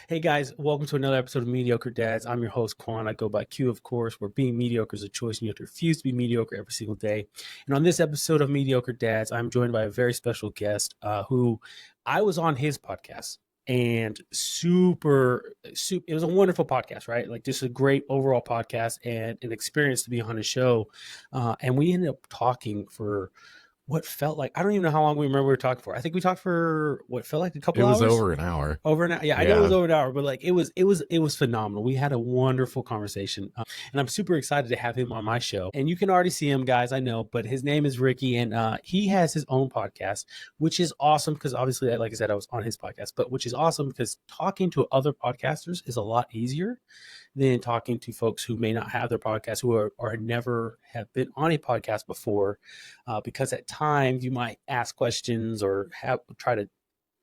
Hey guys, welcome to another episode of Mediocre Dads. I'm your host, Quan. I go by Q, of course, where being mediocre is a choice and you have to refuse to be mediocre every single day. And on this episode of Mediocre Dads, I'm joined by a very special guest who I was on his podcast and it was a wonderful podcast, right? Like just a great overall podcast and an experience to be on his show. And we ended up talking for what felt like, I don't even know how long we remember we were talking for. I think we talked for what felt like a couple It hours. was over an hour. Over an hour. Yeah, I know it was over an hour, but like it was phenomenal. We had a wonderful conversation, and I'm super excited to have him on my show. And you can already see him, guys. I know, but his name is Ricky, and he has his own podcast, which is awesome because obviously, like I said, I was on his podcast, but which is awesome because talking to other podcasters is a lot easier than talking to folks who may not have their podcast, who are never have been on a podcast before, because at times you might ask questions or try to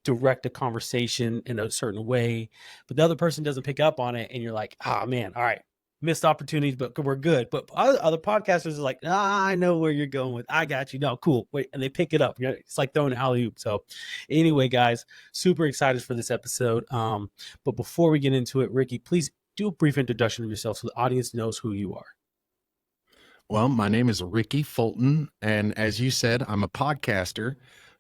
direct a conversation in a certain way, but the other person doesn't pick up on it, and you're like, oh man, all right, missed opportunities, but we're good. But other podcasters are like, I know where you're going with. I got you. No, cool. Wait, and they pick it up. It's like throwing an alley-oop. So anyway, guys, super excited for this episode. But before we get into it, Ricky, please do a brief introduction of yourself so the audience knows who you are. Well, my name is Ricky Fulton, and as you said, I'm a podcaster.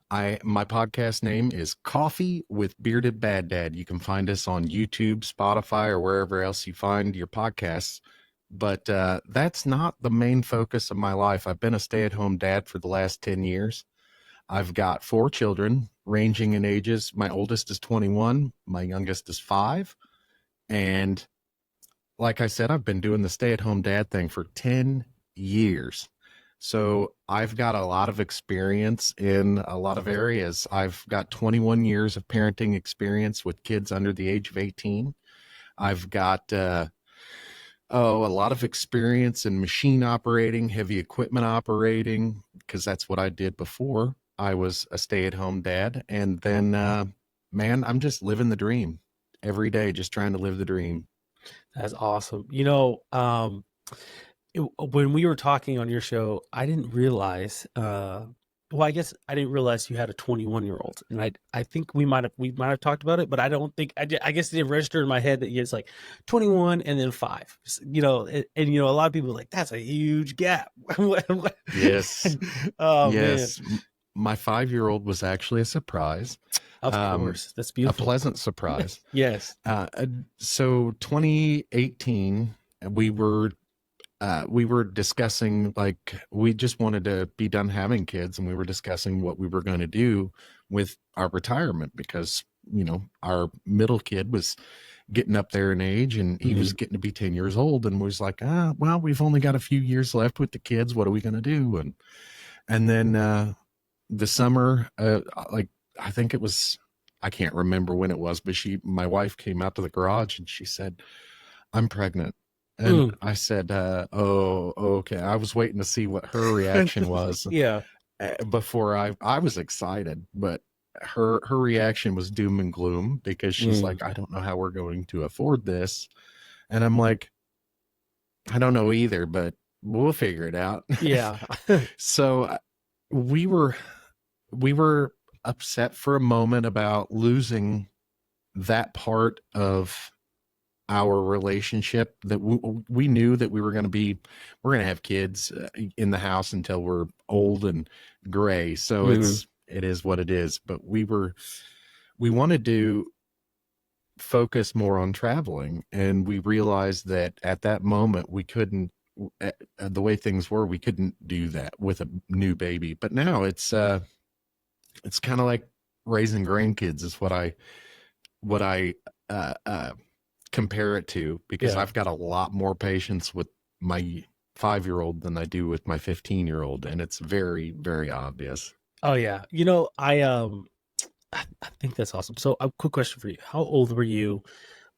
My podcast name is Coffee with Bearded Bad Dad. You can find us on YouTube, Spotify, or wherever else you find your podcasts. But that's not the main focus of my life. I've been a stay-at-home dad for the last 10 years. I've got 4 children ranging in ages. My oldest is 21. My youngest is 5. And like I said, I've been doing the stay-at-home dad thing for 10 years. So I've got a lot of experience in a lot of areas. I've got 21 years of parenting experience with kids under the age of 18. I've got a lot of experience in machine operating, heavy equipment operating, because that's what I did before I was a stay-at-home dad. And then, man, I'm just living the dream every day, just trying to live the dream. That's awesome. When we were talking on your show, I didn't realize, I guess I didn't realize you had a 21-year-old, and I think we might have talked about it, but I don't think I guess it didn't register in my head that it's like 21 and then 5, and a lot of people are like, that's a huge gap. Yes. Oh, yes. man. My 5-year-old was actually a surprise. Of course. That's beautiful. A pleasant surprise. Yes. So 2018, we were discussing, like, we just wanted to be done having kids, and we were discussing what we were going to do with our retirement because, our middle kid was getting up there in age, and he was getting to be 10 years old, and was like, well, we've only got a few years left with the kids. What are we going to do? And then the summer, I think it was, I can't remember when it was, but my wife came out to the garage and she said, I'm pregnant. And I said, oh, okay. I was waiting to see what her reaction was. Yeah. Before I was excited, but her reaction was doom and gloom because she's like, I don't know how we're going to afford this. And I'm like, I don't know either, but we'll figure it out. Yeah. So we were upset for a moment about losing that part of our relationship that we knew that we're going to have kids in the house until we're old and gray. So it is what it is. But we wanted to focus more on traveling, and we realized that at that moment we couldn't, the way things were, we couldn't do that with a new baby. But now it's kind of like raising grandkids is what I compare it to, because I've got a lot more patience with my 5-year-old than I do with my 15-year-old, and it's very, very obvious. Oh yeah. I think that's awesome. So a quick question for you. How old were you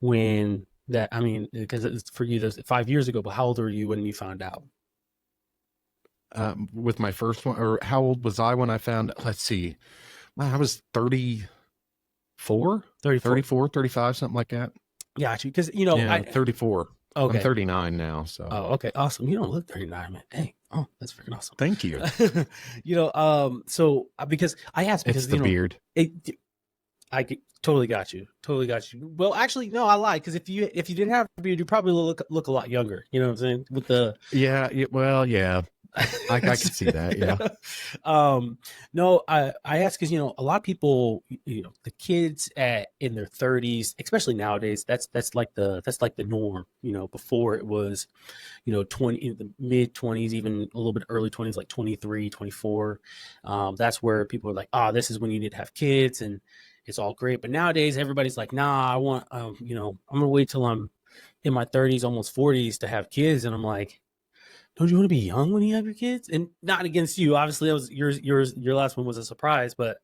when that, because it's for you, that's 5 years ago, but how old were you when you found out? With my first one, or how old was I when I found, let's see, I was 34, 35, something like that. Yeah, actually, because, 34. Okay. I'm 39 now, so. Oh, okay. Awesome. You don't look 39, man. Dang. Oh, that's freaking awesome. Thank you. So because I asked, because it's the beard. Totally got you. Totally got you. Well, actually, no, I lied because if you didn't have a beard, you probably look a lot younger. You know what I'm saying? With the Yeah, well, yeah, I could see that. Yeah, um, no, I ask because a lot of people, the kids in their 30s, especially nowadays, that's like the norm. Before it was 20 in the mid 20s, even a little bit early 20s, like 23, 24. That's where people are like, oh, this is when you need to have kids and it's all great. But nowadays everybody's like, nah, I want I'm gonna wait till I'm in my 30s, almost 40s to have kids. And I'm like, don't you want to be young when you have your kids? And not against you, obviously. That was your last one was a surprise, but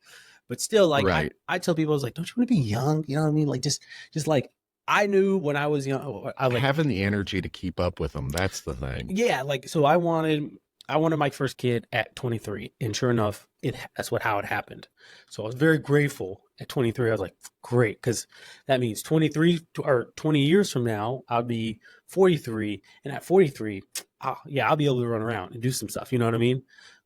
still, like right. I tell people, I was like, don't you want to be young? You know what I mean? Like just like I knew when I was young, I like, Having the energy to keep up with them, that's the thing. yeah, like so I wanted my first kid at 23, and sure enough, that's how it happened. So I was very grateful at 23. I was like, great, because that means 23 or 20 years from now, I'll be 43, and at 43, yeah, I'll be able to run around and do some stuff. You know what I mean?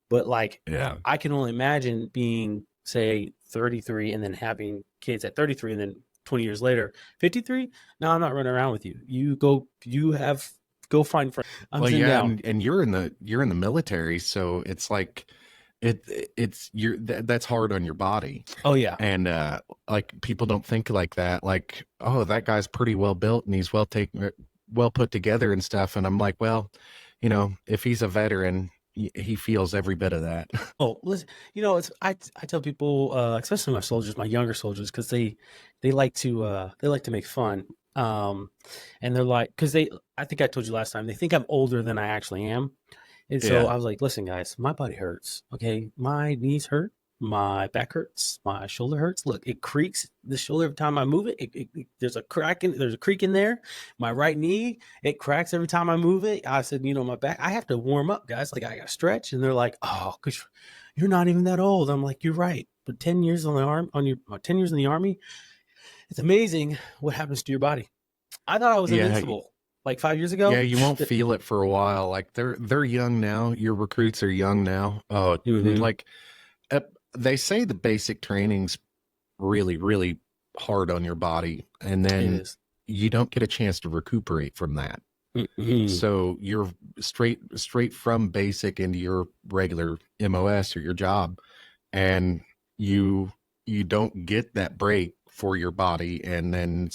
But like, Yeah. I can only imagine being, say, 33 and then having kids at 33, and then 20 years later, 53. No, I'm not running around with you. Go find friends. I'm Well, sitting yeah, down. and you're in the military, so it's like that's hard on your body. Oh yeah. And like people don't think like that. Like, oh, that guy's pretty well built and he's well put together and stuff. And I'm like, well, if he's a veteran, he feels every bit of that. Oh, listen, I tell people, especially my soldiers, my younger soldiers, because they like to make fun. And they're like, because I think I told you last time, they think I'm older than I actually am. And so Yeah. I was like, listen, guys, my body hurts. Okay. My knees hurt. My back hurts. My shoulder hurts. Look, it creaks the shoulder every time I move it. There's a creak in there. My right knee, it cracks every time I move it. I said, my back, I have to warm up, guys. Like I got to stretch. And they're like, oh, because you're not even that old. I'm like, you're right. But 10 years on the arm, 10 years in the army, it's amazing what happens to your body. I thought I was Yeah. invincible like 5 years Yeah, ago. you won't feel it for a while. Like they're young now. Your recruits are young now. Oh, Mhm. like uh, they say the basic training's really, really hard on your body, and It then is. you don't get a chance to recuperate from that. Mhm. So you're straight from basic into your regular MOS or your job, and you you don't get that break for your body, and then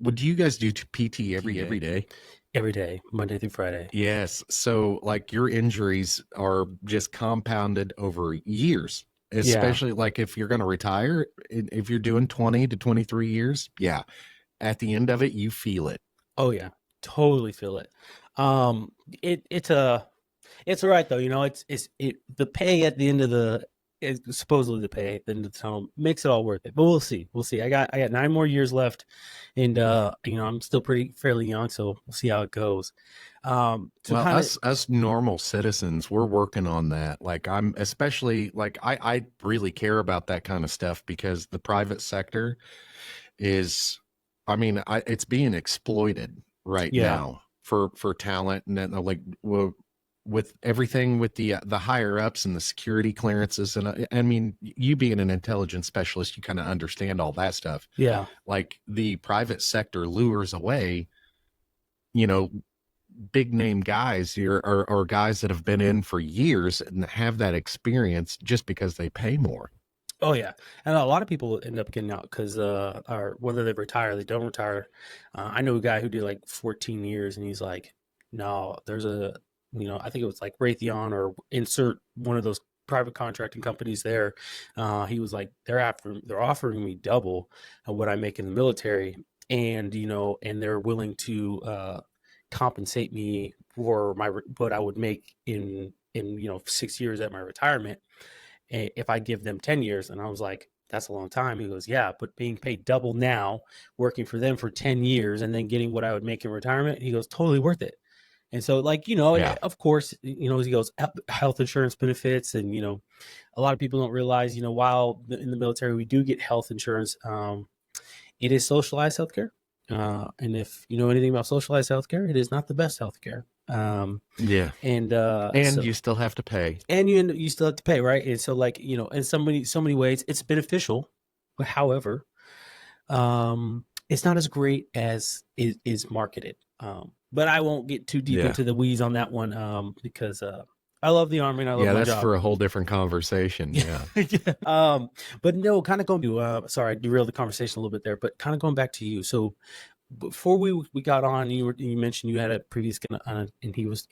would you guys do PT every day? Every day, Monday through Friday. Yes. So like your injuries are just compounded over years, Yeah. especially like if you're going to retire, if you're doing 20 to 23 years, yeah, at the end of it, you feel it. Oh yeah. Totally feel it. Um, it's all right though. The pay at the end of supposedly the pay at the end of the tunnel makes it all worth it. But we'll see. We'll see. I got 9 more years left, and I'm still fairly young, so we'll see how it goes. So Well, kind of us normal citizens, we're working on that. Like I'm especially like I really care about that kind of stuff because the private sector is, I mean, it's being exploited right yeah. now for talent, and then like well, with everything with the higher ups and the security clearances, and I mean, you being an intelligence specialist, you kind of understand all that stuff. Yeah. Like the private sector lures away, you know, big name guys here are guys that have been in for years and have that experience just because they pay more. Oh yeah, and a lot of people end up getting out because, or whether they retire, they don't retire. I know a guy who did like 14 years, and he's like, "No, there's I think it was like Raytheon or insert one of those private contracting companies there." He was like, they're offering me double of what I make in the military, and they're willing to compensate me for what I would make in 6 years at my retirement if I give them 10 years. And I was like, that's a long time. He goes, yeah, but being paid double now, working for them for 10 years and then getting what I would make in retirement, he goes, totally worth it. And so, like, Yeah. of course, he goes, health insurance benefits. And, a lot of people don't realize, while in the military, we do get health insurance, it is socialized healthcare. And if you know anything about socialized healthcare, it is not the best healthcare. Yeah. And And you still have to pay. and you still have to pay, right? And so like, in so many ways it's beneficial, but however, it's not as great as is marketed. But I won't get too deep Yeah. into the weeds on that one, because I love the Army and I love Yeah, my that's job. for a whole different conversation. Yeah. Yeah. But no, kind of going to sorry, I derailed the conversation a little bit there, but kind of going back to you. So before we got on, you mentioned you had a previous guest, and he has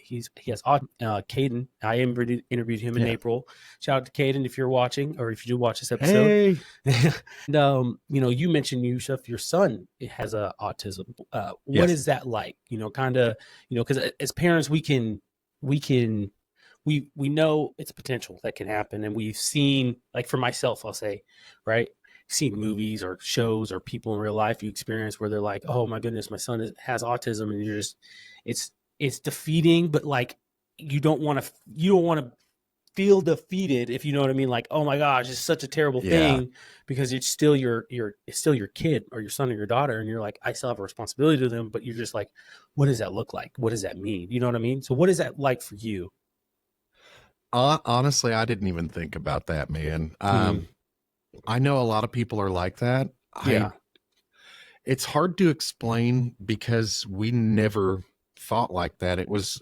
Caden. I interviewed him in Yeah. April. Shout out to Caden if you're watching, or if you do watch this episode. Hey. And you mentioned Yusuf, your son has autism. What Yes. is that like? Kind of, because as parents we know it's potential that can happen, and we've seen, like for myself, I'll say, right, seen movies or shows or people in real life you experience where they're like, oh my goodness, my son has autism, and you're just, it's defeating, but like you don't want to feel defeated, if you know what I mean. Like, oh my gosh, it's such a terrible thing, because it's still it's still your kid or your son or your daughter, and you're like, I still have a responsibility to them, but you're just like, what does that look like? What does that mean? You know what I mean? So what is that like for you? Honestly, I didn't even think about that, man. I know a lot of people are like that. Yeah. It's hard to explain because we never thought like that. It was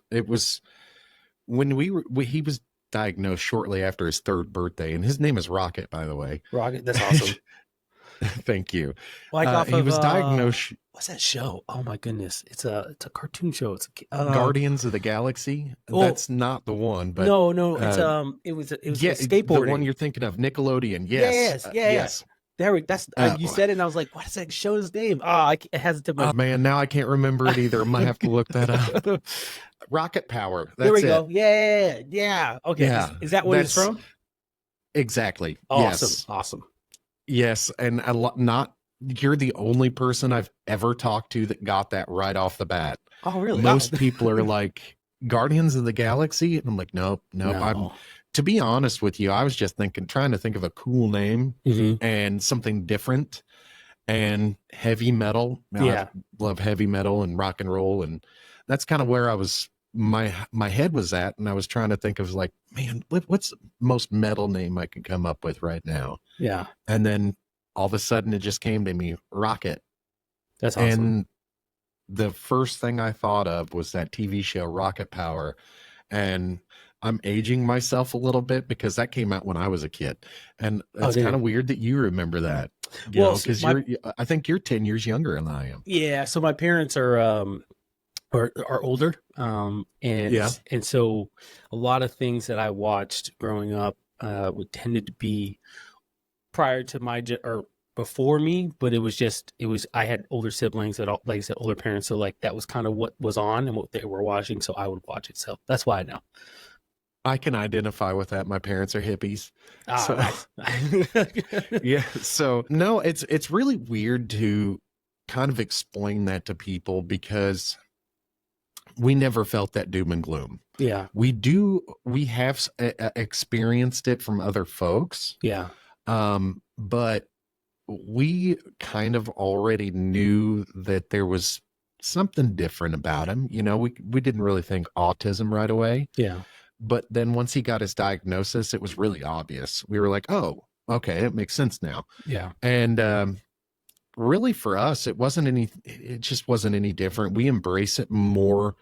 when he was diagnosed shortly after his 3rd birthday, and his name is Rocket, by the way. Rocket, that's awesome. Thank you. Like off he was diagnosed. What's that show? Oh my goodness, it's a cartoon show. It's Guardians of the Galaxy. That's not the one, but no, it's it was skateboarding. The one you're thinking of, Nickelodeon. Yes, yes. There, that's you said it, and I was like, "What is that show's name?" It hasn't. Oh man, now I can't remember it either. I might have to look that up. Rocket Power. That's there we it. go. Yeah. Okay. Yeah, is that what it's from? Exactly. Awesome. Yes. Awesome. Yes, and you're the only person I've ever talked to that got that right off the bat. Oh, really? Most people are like, Guardians of the Galaxy, and I'm like, nope. No. To be honest with you, I was just trying to think of a cool name and something different, and heavy metal. I love heavy metal and rock and roll, and that's kind of where I was. My head was at, and I was trying to think of like, man, what's the most metal name I could come up with right now? Yeah. And then all of a sudden it just came to me, Rocket. That's awesome. And the first thing I thought of was that TV show Rocket Power. And I'm aging myself a little bit because that came out when I was a kid. And it's kind of weird that you remember that. Because I think you're 10 years younger than I am. Yeah. So my parents are older. And so a lot of things that I watched growing up tended to be prior to or before me, but I had older siblings that, like I said, older parents. So like that was kind of what was on and what they were watching. So I would watch it. So that's why I know. I can identify with that. My parents are hippies. Yeah. So no, it's really weird to kind of explain that to people because we never felt that doom and gloom. Yeah. We have experienced it from other folks. Yeah. But we kind of already knew that there was something different about him. We didn't really think autism right away. Yeah. But then once he got his diagnosis, it was really obvious. We were like, oh, okay, it makes sense now. Yeah. And really for us, it just wasn't any different. We embrace it more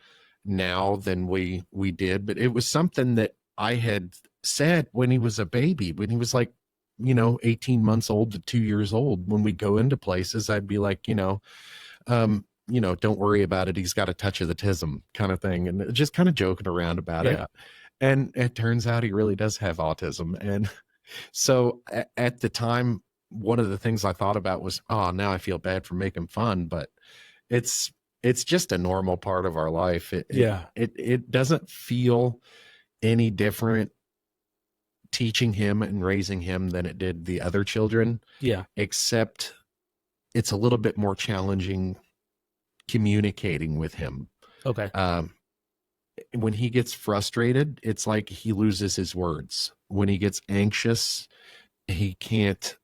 now than we did. But it was something that I had said when he was a baby, when he was like, 18 months old to 2 years old. When we go into places, I'd be like, don't worry about it. He's got a touch of the tism kind of thing. And just kind of joking around about it. And it turns out he really does have autism. And so at the time, one of the things I thought about was, now I feel bad for making fun, but it's just a normal part of our life. It doesn't feel any different teaching him and raising him than it did the other children. Yeah. Except it's a little bit more challenging communicating with him. Okay. When he gets frustrated, it's like he loses his words. When he gets anxious, he can't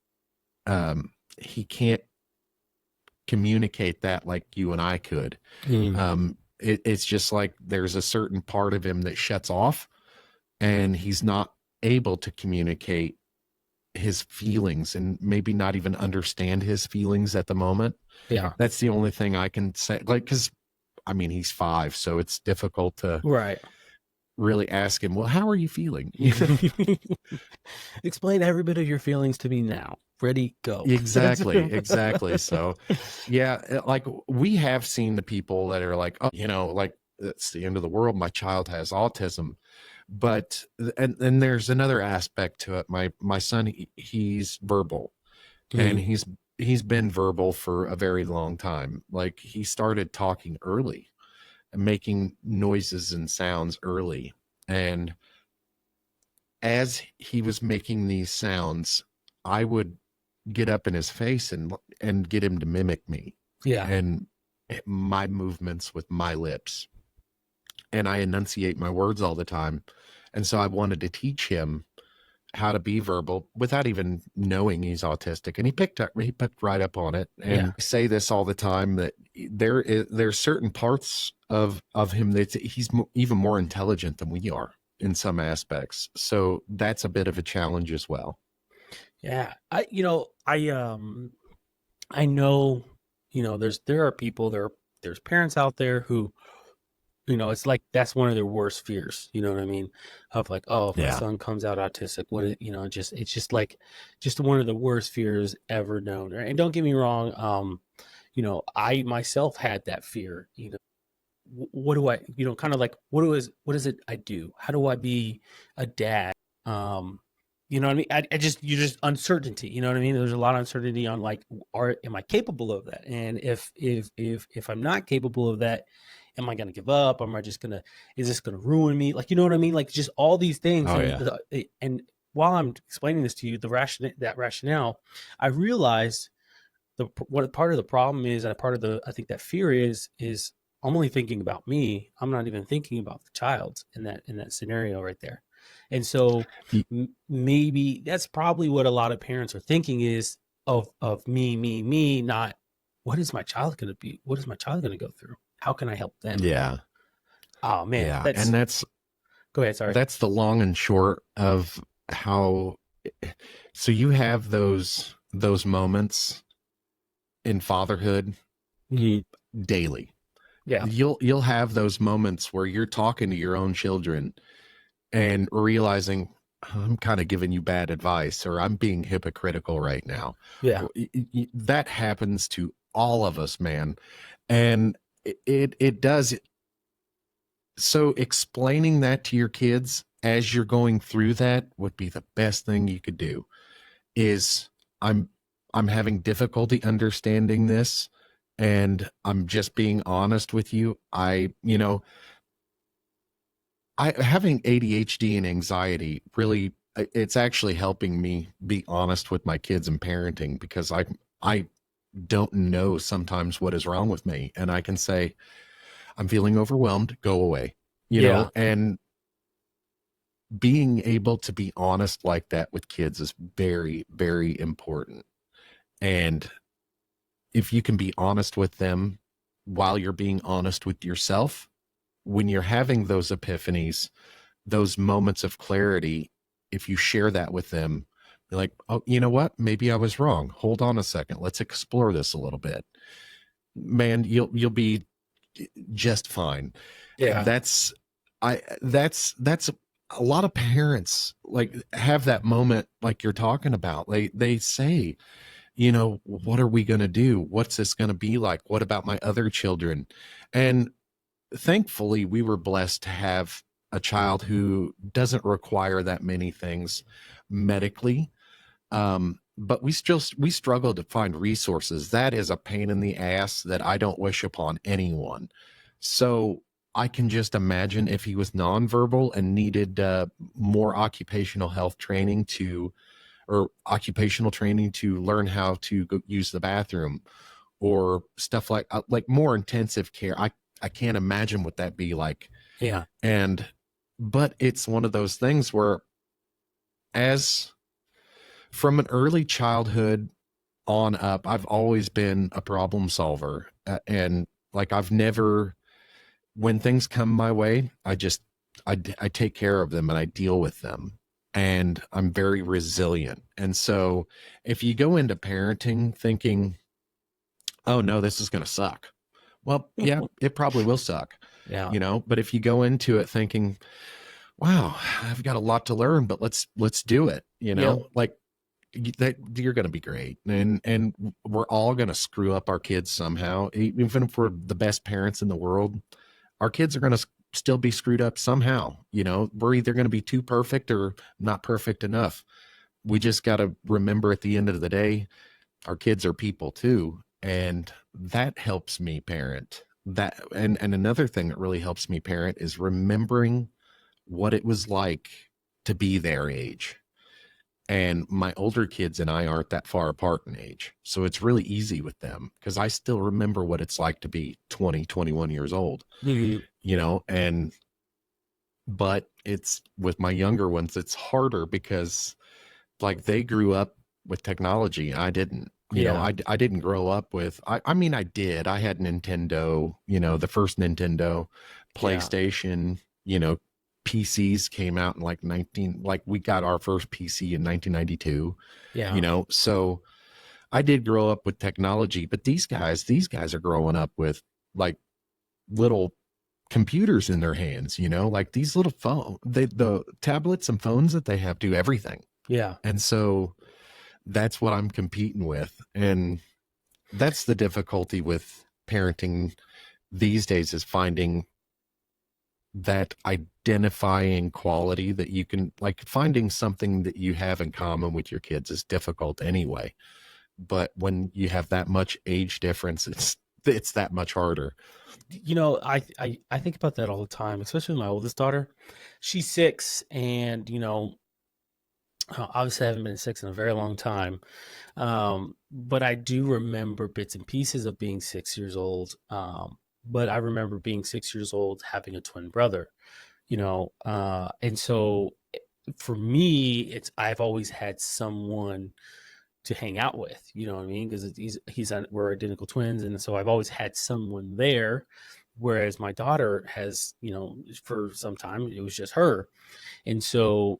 communicate that like you and I could. it's just like there's a certain part of him that shuts off, and he's not able to communicate his feelings and maybe not even understand his feelings at the moment. Yeah. That's the only thing I can say. Like, because I mean, he's 5, so it's difficult to Right. really ask him, well, how are you feeling? Explain every bit of your feelings to me now. Ready, go. Exactly. So, yeah, like we have seen the people that are like, oh, like it's the end of the world. My child has autism. But and there's another aspect to it. My son, he's verbal, and Mm, he's been verbal for a very long time. Like he started talking early and making noises and sounds early. And as he was making these sounds, I would get up in his face and get him to mimic me yeah. and my movements with my lips. And I enunciate my words all the time. And so I wanted to teach him how to be verbal without even knowing he's autistic. And he picked right up on it. Yeah. And I say this all the time, that there's certain parts of him that he's even more intelligent than we are in some aspects. So that's a bit of a challenge as well. Yeah. I know, there are people, there's parents out there who, it's like that's one of their worst fears. You know what I mean? Of like, oh, if my Yeah. son comes out autistic, it's just like, just one of the worst fears ever known. Right? And don't get me wrong, I myself had that fear. What do I, kind of like, what is it I do? How do I be a dad? You know what I mean? You're just uncertainty. You know what I mean? There's a lot of uncertainty on like, am I capable of that? And if I'm not capable of that, am I going to give up? Am I just going to, is this going to ruin me? Like, you know what I mean? Like just all these things. Oh yeah. And while I'm explaining this to you, that rationale, I realized what part of the problem is, and part of I think that fear is I'm only thinking about me. I'm not even thinking about the child in that scenario right there. And so maybe that's probably what a lot of parents are thinking is of me, not what is my child going to be? What is my child going to go through? How can I help them? Yeah. Oh man, Yeah. And go ahead. Sorry. that's the long and short of how, so you have those moments in fatherhood daily. Yeah. You'll have those moments where you're talking to your own children and realizing, I'm kind of giving you bad advice, or I'm being hypocritical right now. Yeah. That happens to all of us, man. And it does. So explaining that to your kids as you're going through that would be the best thing you could do. Is I'm having difficulty understanding this, and I'm just being honest with you. Having ADHD and anxiety really, it's actually helping me be honest with my kids and parenting, because I don't know sometimes what is wrong with me, and I can say, I'm feeling overwhelmed, go away, Yeah. and being able to be honest like that with kids is very, very important. And if you can be honest with them while you're being honest with yourself, when you're having those epiphanies, those moments of clarity, if you share that with them, you're like, oh, you know what? Maybe I was wrong. Hold on a second. Let's explore this a little bit. Man, you'll be just fine. Yeah. That's a lot of parents like have that moment like you're talking about. They say, what are we going to do? What's this going to be like? What about my other children? And thankfully, we were blessed to have a child who doesn't require that many things medically. But we struggle to find resources. That is a pain in the ass that I don't wish upon anyone. So I can just imagine if he was nonverbal and needed more occupational health training or occupational training to learn how to go use the bathroom, or stuff like more intensive care. I can't imagine what that'd be like. Yeah. But it's one of those things where, as from an early childhood on up, I've always been a problem solver. And like, I've never when things come my way, I take care of them and I deal with them. And I'm very resilient. And so if you go into parenting thinking, oh no, this is going to suck. Well, yeah, it probably will suck, Yeah. but if you go into it thinking, wow, I've got a lot to learn, but let's do it, Yep. like that you're going to be great. And we're all going to screw up our kids somehow. Even if we're the best parents in the world, our kids are going to still be screwed up somehow. We're either going to be too perfect or not perfect enough. We just got to remember at the end of the day, our kids are people too. And that helps me parent that. And another thing that really helps me parent is remembering what it was like to be their age. And my older kids and I aren't that far apart in age. So it's really easy with them because I still remember what it's like to be 20, 21 years old, Mhm. and but it's with my younger ones, it's harder because like they grew up with technology. I didn't, Yeah. I didn't grow up with, I mean, I did, I had Nintendo, the first Nintendo, Yeah. PlayStation, PCs came out in like we got our first PC in 1992, Yeah. so I did grow up with technology, but these guys are growing up with like little computers in their hands, like these little the tablets and phones that they have do everything. Yeah. And so that's what I'm competing with. And that's the difficulty with parenting these days, is finding that identifying quality that you can, like, finding something that you have in common with your kids is difficult anyway. But when you have that much age difference, it's that much harder. I think about that all the time, especially with my oldest daughter. She's 6, and obviously I haven't been 6 in a very long time. But I do remember bits and pieces of being 6 years old. But I remember being 6 years old, having a twin brother, and so for me, I've always had someone to hang out with, you know what I mean? Because we're identical twins, and so I've always had someone there. Whereas my daughter has, for some time it was just her, and so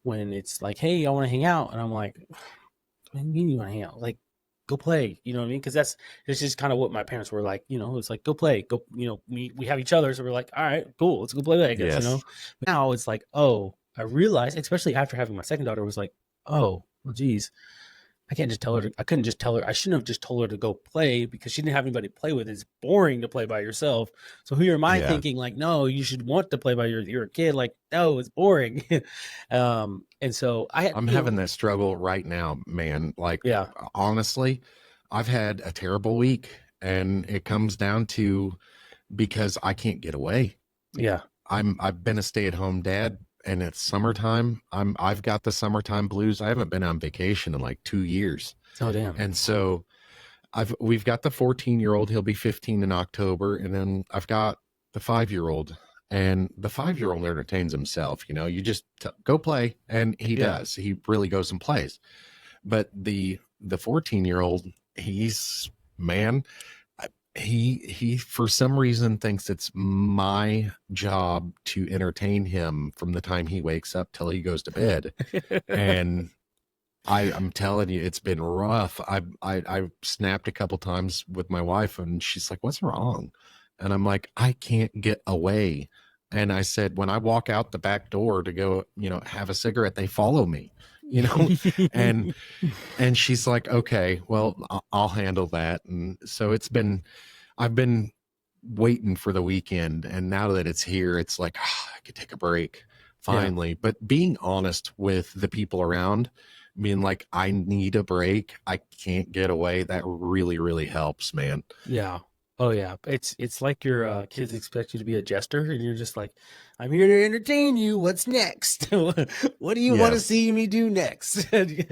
when it's like, hey, I want to hang out, and I'm like, what do you mean you want to hang out? Like, go play, you know what I mean? Because it's just kind of what my parents were like, it's like, go play, go, we have each other, so we're like, all right, cool, let's go play Vegas. Yes. But now it's like, oh, I realized, especially after having my second daughter, was like, oh, well, geez, I can't just tell her. I couldn't just tell her. I shouldn't have just told her to go play because she didn't have anybody to play with. It's boring to play by yourself. So who am I Yeah. thinking like, no, you should want to play by you're a kid. Like, no, it's boring. And so I had, I'm having that struggle right now, man. Like, yeah, honestly, I've had a terrible week, and it comes down to because I can't get away. yeah. I've been a stay-at-home dad, and it's summertime. I've got the summertime blues. I haven't been on vacation in like 2 years. Oh, damn. And so we've got the 14-year-old, he'll be 15 in October, and then I've got the 5-year-old. And the 5-year-old entertains himself, you just go play, and he Yeah. does. He really goes and plays. But the 14-year-old, he's, man, he for some reason thinks it's my job to entertain him from the time he wakes up till he goes to bed. And I'm telling you, it's been rough. I snapped a couple times with my wife, and she's like, "What's wrong?" And I'm like, "I can't get away." And I said, when I walk out the back door to go, have a cigarette, they follow me, and she's like, "Okay, well, I'll handle that." And so I've been waiting for the weekend, and now that it's here, it's like, I could take a break Yeah. finally. But being honest with the people around, being like, I need a break, I can't get away, that really, really helps, man. Yeah. Oh yeah. It's like your kids expect you to be a jester, and you're just like, I'm here to entertain you. What's next? What do you want to Yes. see me do next? And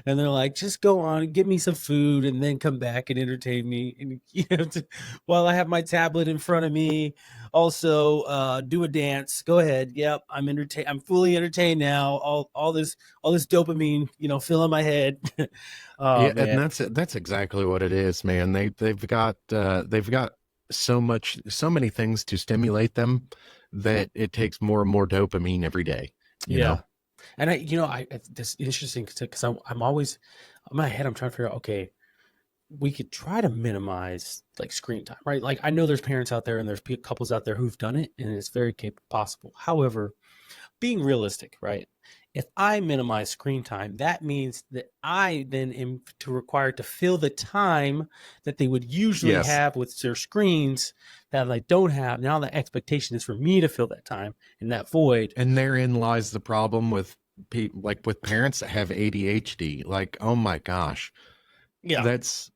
they're like, just go on, give me some food, and then come back and entertain me. And while I have my tablet in front of me, also do a dance. Go ahead. Yep, I'm entertained. I'm fully entertained now. All this dopamine, filling my head. Oh Yeah, and man. that's exactly what it is, man. They've got so many things to stimulate them that it takes more and more dopamine every day, you Yeah. know? And this interesting because I'm always in my head, I'm trying to figure out, okay, we could try to minimize like screen time, right? Like I know there's parents out there and there's couples out there who've done it and it's very capable possible. However, being realistic, right? If I minimize screen time, that means that I then am required to fill the time that they would usually Yes. have with their screens that I don't have. Now the expectation is for me to fill that time in that void. And therein lies the problem with people, like with parents that have ADHD. Like, oh my gosh, Yeah. that's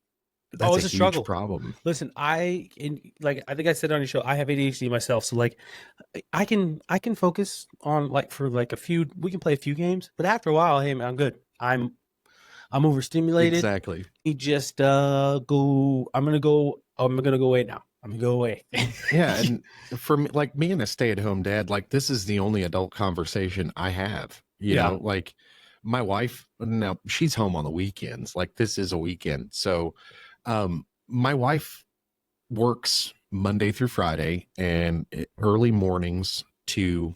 Oh, a it's a huge struggle. problem. Listen, I think I said on your show, I have ADHD myself. So like I can focus on like for like a few we can play a few games, but after a while, hey man, I'm good. I'm overstimulated. Exactly. You just go I'm gonna go away now. I'm gonna go away. Yeah, and for me, like being a stay-at-home dad, like this is the only adult conversation I have. You Yeah. know, like my wife, now she's home on the weekends. Like this is a weekend. So my wife works Monday through Friday and early mornings to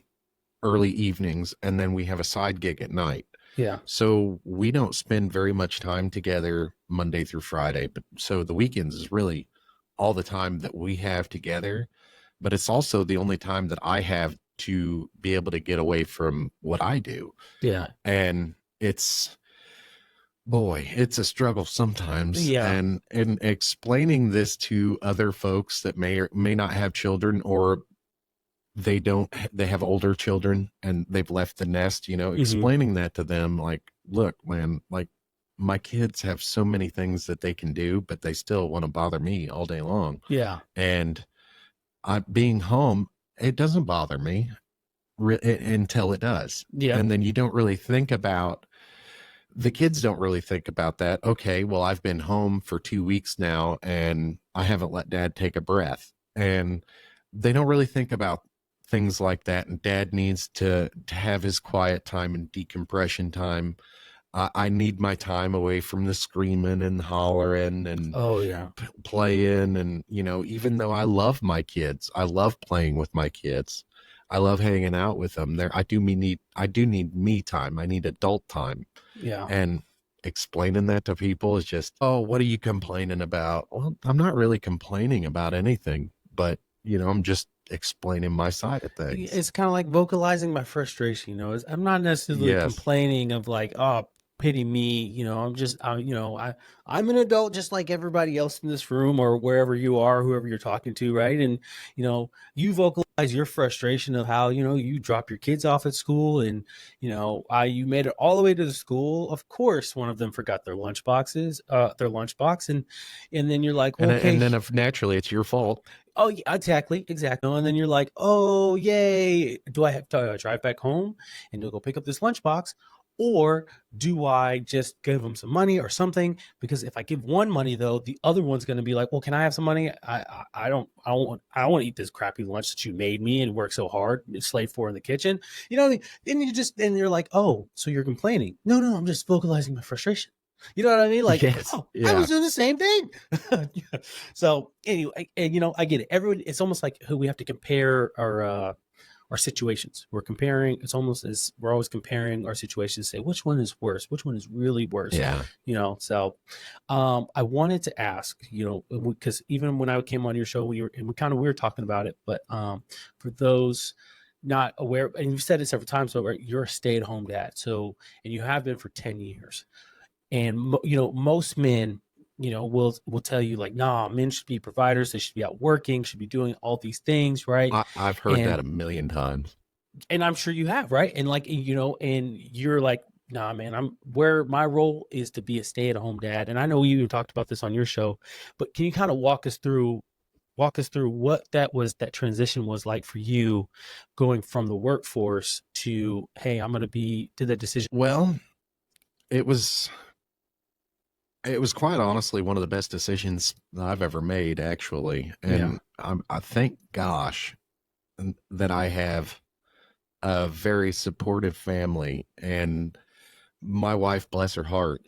early evenings, and then we have a side gig at night. Yeah. So we don't spend very much time together Monday through Friday, but so the weekends is really all the time that we have together, but it's also the only time that I have to be able to get away from what I do. Yeah. And it's, boy, it's a struggle sometimes. Yeah. And explaining this to other folks that may or may not have children, or they have older children and they've left the nest, you know, Hmm. explaining that to them, like, look, man, like my kids have so many things that they can do, but they still want to bother me all day long. Yeah. And being home, it doesn't bother me until it does. Yeah. And then you don't really think about, the kids don't really think about that. Okay, well, I've been home for 2 weeks now and I haven't let dad take a breath. And they don't really think about things like that. And dad needs to have his quiet time and decompression time. I need my time away from the screaming and hollering and Oh yeah. playing. And, you know, even though I love my kids, I love playing with my kids. I love hanging out with them. I do need me time. I need adult time. Yeah. And explaining that to people is just, oh, what are you complaining about? Well, I'm not really complaining about anything, but you know, I'm just explaining my side of things. It's kind of like vocalizing my frustration, I'm not necessarily Yes. complaining of like, oh, pity me, I'm just I'm an adult just like everybody else in this room or wherever you are, whoever you're talking to, right? And you vocalize your frustration of how you drop your kids off at school, and you made it all the way to the school. Of course one of them forgot their lunchbox, and then you're like, well, okay. And then if naturally it's your fault. Oh, yeah, exactly. And then you're like, oh, yay. Do I have to drive back home and go pick up this lunchbox? Or do I just give them some money or something? Because if I give one money, though, the other one's going to be like, well, can I have some money? I don't want to eat this crappy lunch that you made me and work so hard and slave for in the kitchen. Then you're like, oh, so you're complaining. No, I'm just vocalizing my frustration. You know what I mean? Like, Yes. oh, I Yeah. was doing the same thing. So anyway, and I get it. Everyone, it's almost like we have to compare our situations. We're comparing. It's almost as we're always comparing our situations. Say which one is worse. Which one is really worse. Yeah. So I wanted to ask. Because even when I came on your show, we were talking about it. But for those not aware, and you've said it several times, so you're a stay-at-home dad. So and you have been for 10 years. And most men, will tell you like, nah, men should be providers. They should be out working, should be doing all these things, right? I've heard that a million times. And I'm sure you have, right? And like, and you're like, nah, man, my role is to be a stay-at-home dad. And I know you talked about this on your show, but can you kind of walk us through what that transition was like for you, going from the workforce to, hey, I'm going to do that decision? Well, it was quite honestly one of the best decisions that I've ever made, actually. And I thank gosh that I have a very supportive family. And my wife, bless her heart,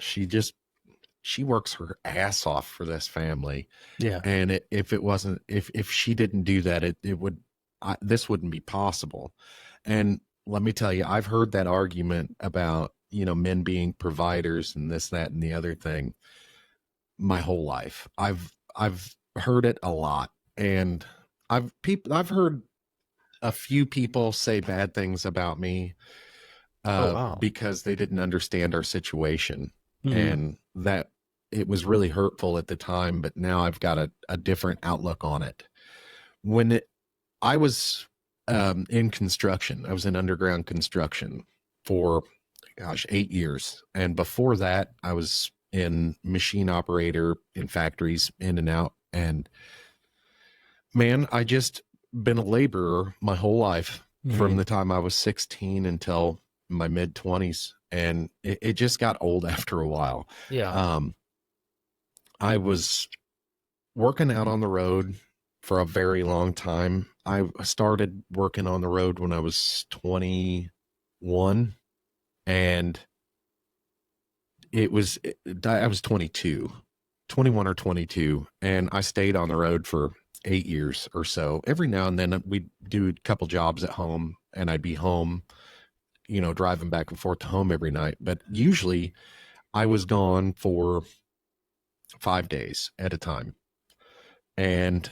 she works her ass off for this family. Yeah. And if it wasn't, if she didn't do that, it would, this wouldn't be possible. And let me tell you, I've heard that argument about, you know, men being providers and this, that, and the other thing my whole life. I've heard it a lot. And I've heard a few people say bad things about me, Oh, wow. because they didn't understand our situation. Mhm. And that it was really hurtful at the time, but now I've got a different outlook on it. When I was in construction, I was in underground construction for, gosh, 8 years. And before that, I was in machine operator in factories, in and out. And man, I just been a laborer my whole life from Mhm. the time I was 16 until my mid 20s. And it just got old after a while. Yeah. I was working out on the road for a very long time. I started working on the road when I was 21, and I was 21 or 22, and I stayed on the road for 8 years or so. Every now and then we'd do a couple jobs at home, and I'd be home, you know, driving back and forth to home every night. But usually I was gone for 5 days at a time. And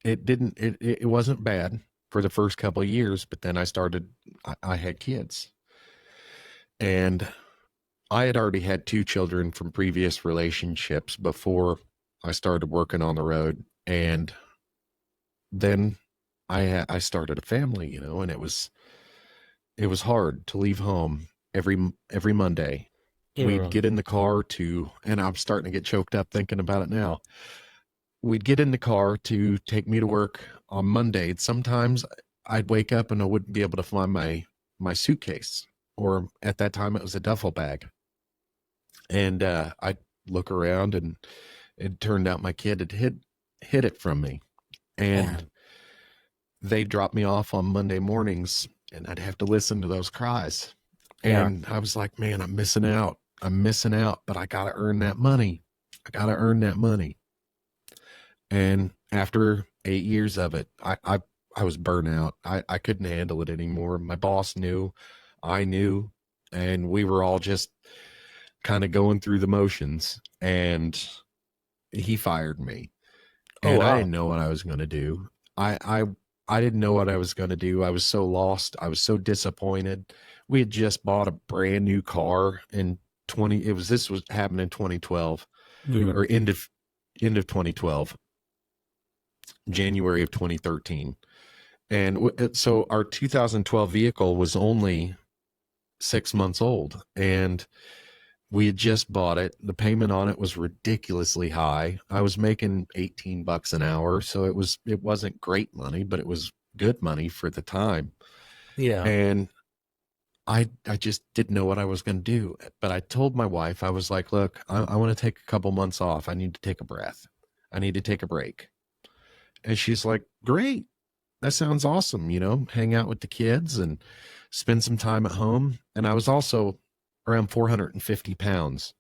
it wasn't bad for the first couple of years, but then I had kids, and I had already had two children from previous relationships before I started working on the road. And then I started a family, you know, and it was hard to leave home every Monday. We'd Yeah. get in the car and I'm starting to get choked up thinking about it now. We'd get in the car to take me to work on Monday. Sometimes I'd wake up and I wouldn't be able to find my suitcase, or at that time it was a duffel bag. And I'd look around, and it turned out my kid had hid it from me. And Man. they dropped me off on Monday mornings, and I'd have to listen to those cries. Yeah. And I was like, man, I'm missing out. I'm missing out, but I got to earn that money. I got to earn that money. And after 8 years of it, I was burnt out. I couldn't handle it anymore. My boss knew, I knew, and we were all just kind of going through the motions, and he fired me. Oh, And I wow. didn't know what I was going to do. I didn't know what I was going to do. I was so lost. I was so disappointed. We had just bought a brand new car in this was happened in 2012, Mhm. or end of 2012, January of 2013. And so our 2012 vehicle was only 6 months old, and we had just bought it. The payment on it was ridiculously high. I was making $18 an hour, so it wasn't great money, but it was good money for the time. Yeah. And I just didn't know what I was going to do. But I told my wife, I was like, look, I want to take a couple months off. I need to take a breath. I need to take a break. And she's like, great. That sounds awesome. You know, hang out with the kids and spend some time at home. And I was also around 450 pounds.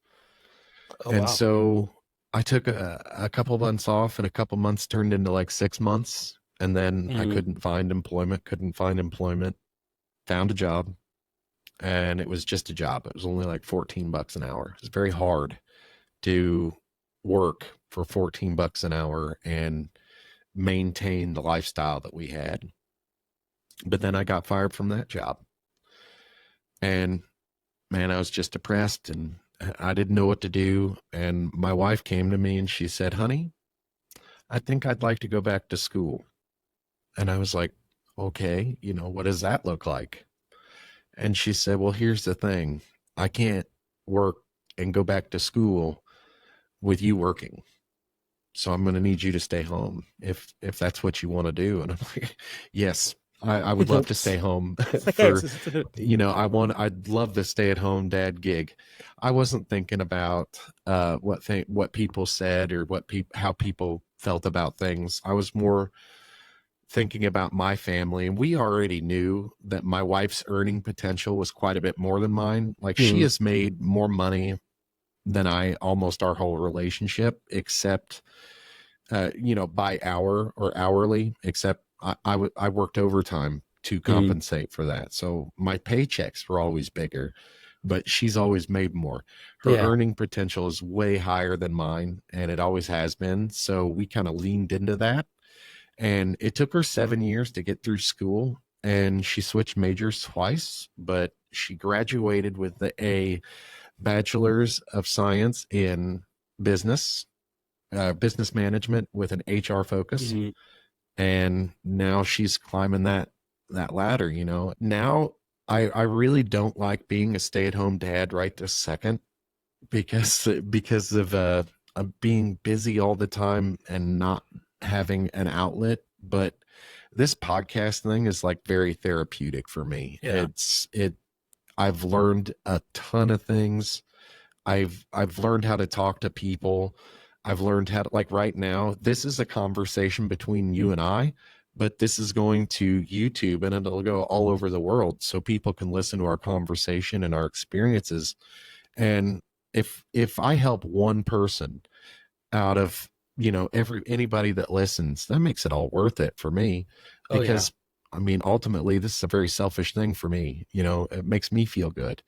Oh, And wow. so I took a couple months off, and a couple months turned into like 6 months. And then I Mhm. couldn't find employment, found a job, and it was just a job. It was only like $14 an hour. It was very hard to work for $14 an hour and maintain the lifestyle that we had. But then I got fired from that job. And man, I was just depressed, and I didn't know what to do. And my wife came to me and she said, honey, I think I'd like to go back to school. And I was like, okay, you know, what does that look like? And she said, well, here's the thing. I can't work and go back to school with you working. So I'm going to need you to stay home if that's what you want to do. And I'm like, yes, I would love to stay home Yes. for, you know, I'd love the stay at home dad gig. I wasn't thinking about what people said, or how people felt about things. I was more thinking about my family, and we already knew that my wife's earning potential was quite a bit more than mine. Like, she Mhm. has made more money than I almost our whole relationship, except by hour or hourly, except I worked overtime to Mhm. compensate for that. So my paychecks were always bigger, but she's always made more. Her Yeah. earning potential is way higher than mine, and it always has been. So we kind of leaned into that. And it took her 7 years to get through school, and she switched majors twice, but she graduated with a bachelor's of science in business, business management with an HR focus. Mhm. And now she's climbing that ladder. Now I really don't like being a stay-at-home dad right this second, because of being busy all the time and not having an outlet. But this podcast thing is like very therapeutic for me. Yeah. I've learned a ton of things. I've learned how to talk to people. I've learned how to, like, right now, this is a conversation between you and I, but this is going to YouTube and it'll go all over the world so people can listen to our conversation and our experiences. And if I help one person out of, anybody that listens, that makes it all worth it for me. Oh yeah. Because I mean, ultimately, this is a very selfish thing for me. It makes me feel good.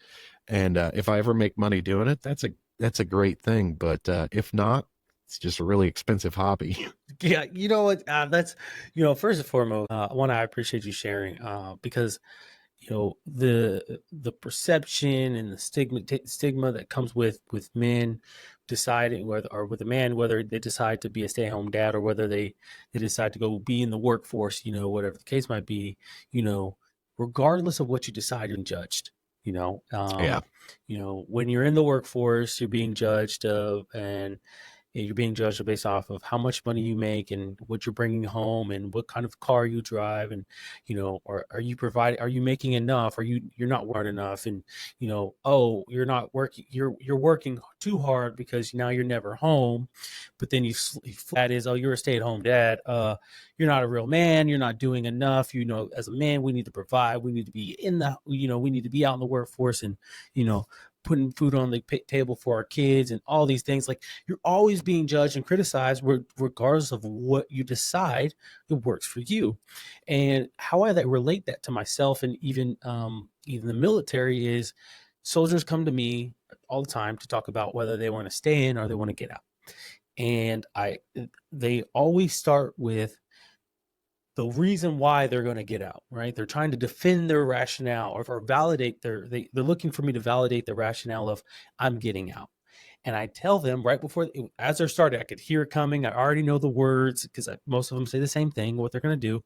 And if I ever make money doing it, that's a great thing. But if not, it's just a really expensive hobby. Yeah, you know what? That's first and foremost, one, I appreciate you sharing, because the perception and the stigma that comes with men deciding whether, or with a man, whether they decide to be a stay-at-home dad or whether they decide to go be in the workforce, whatever the case might be, you know, regardless of what you decide, you're judged. You know, Yeah. when you're in the workforce, you're being judged and you're being judged based off of how much money you make and what you're bringing home and what kind of car you drive, and or are you making enough, you're not working enough, and oh, you're not working, you're working too hard because now you're never home. But then that is, oh, you're a stay-at-home dad, you're not a real man, you're not doing enough. As a man, we need to provide, we need to be we need to be out in the workforce, and putting food on the table for our kids and all these things. Like, you're always being judged and criticized regardless of what you decide it works for you. And how I relate that to myself, and even the military, is soldiers come to me all the time to talk about whether they want to stay in or they want to get out. And they always start with the reason why they're going to get out, right? They're trying to defend their rationale, or validate they're looking for me to validate the rationale of I'm getting out. And I tell them right before, as they're starting, I could hear it coming. I already know the words because most of them say the same thing, what they're going to do.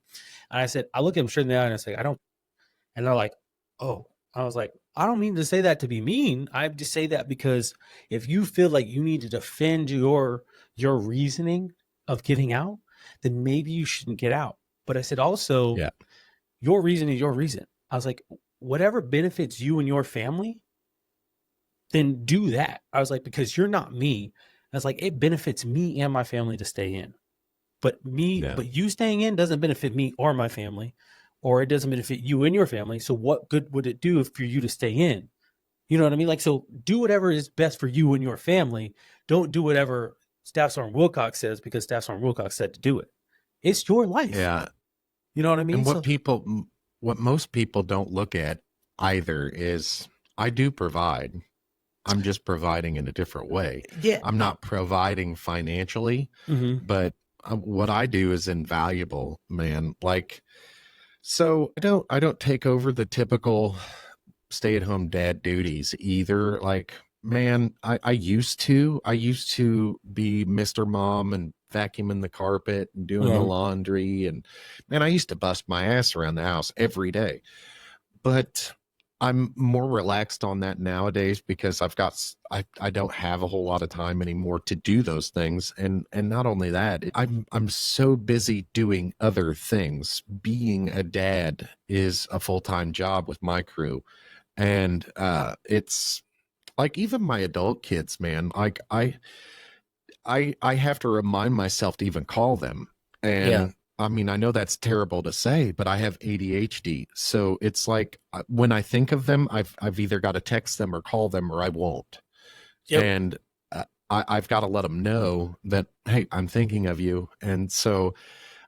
And I said, I look at them straight in the eye and I say, I don't. And they're like, oh. I was like, I don't mean to say that to be mean. I just say that because if you feel like you need to defend your reasoning of getting out, then maybe you shouldn't get out. But I said also, Yeah. your reason is your reason. I was like, whatever benefits you and your family, then do that. I was like, because you're not me. I was like, it benefits me and my family to stay in. Yeah. But you staying in doesn't benefit me or my family, or it doesn't benefit you and your family. So what good would it do for you to stay in? You know what I mean? Like, so do whatever is best for you and your family. Don't do whatever Staff Sergeant Wilcox says because Staff Sergeant Wilcox said to do it. It's your life. Yeah. You know what I mean? And So what most people don't look at either is I do provide. I'm just providing in a different way. yeah. I'm not providing financially, Mhm. but what I do is invaluable, man. Like, so I don't take over the typical stay-at-home dad duties either. Like, man, I used to be Mr. Mom and vacuuming the carpet and doing the Uh-huh. laundry, and man, I used to bust my ass around the house every day. But I'm more relaxed on that nowadays because I don't have a whole lot of time anymore to do those things. And not only that, I'm so busy doing other things. Being a dad is a full-time job with my crew. And it's like, even my adult kids, man, like I have to remind myself to even call them. Yeah. And I mean, I know that's terrible to say, but I have ADHD. So it's like, when I think of them, I've either got to text them or call them, or I won't. Yep. And I've got to let them know that, hey, I'm thinking of you. And so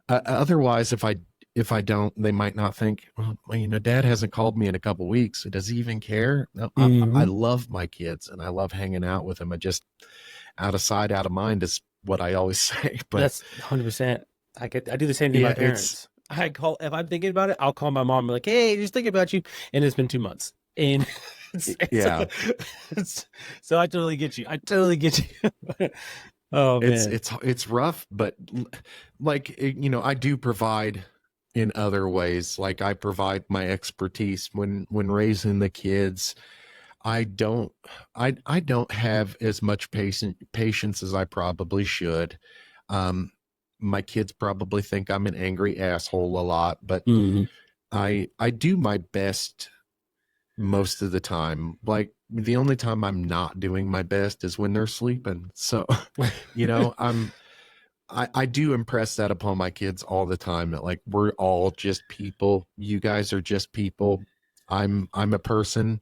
otherwise, if I don't, they might not think, well, dad hasn't called me in a couple weeks. Does he even care? No, I Hmm. love my kids and I love hanging out with them. I just, out of sight, out of mind is what I always say. But That's 100%. I do the same thing to my yeah, it's, parents. I call if I'm thinking about it, I'll call my mom and be like, "Hey, just thinking about you," and it's been 2 months, and it's, yeah, so I totally get you. I totally get you. Oh man. it's rough, but like, I do provide in other ways. Like I provide my expertise when raising the kids. I don't I don't have as much patience as I probably should. Um, my kids probably think I'm an angry asshole a lot, but Hmm. I do my best most of the time. Like the only time I'm not doing my best is when they're sleeping. So, I do impress that upon my kids all the time that like we're all just people. You guys are just people. I'm a person,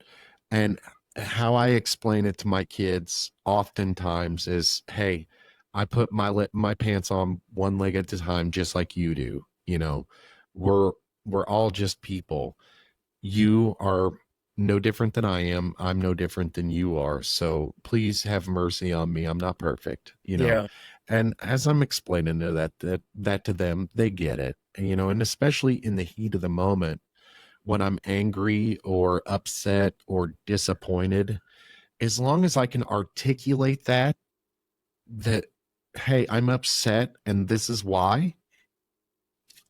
and how I explain it to my kids oftentimes is, hey, I put my pants on one leg at a time, just like you do. We're we're all just people. You are no different than I am. I'm no different than you are. So please have mercy on me. I'm not perfect. Yeah. And as I'm explaining that to them, they get it, and especially in the heat of the moment when I'm angry or upset or disappointed, as long as I can articulate that, hey, I'm upset and this is why,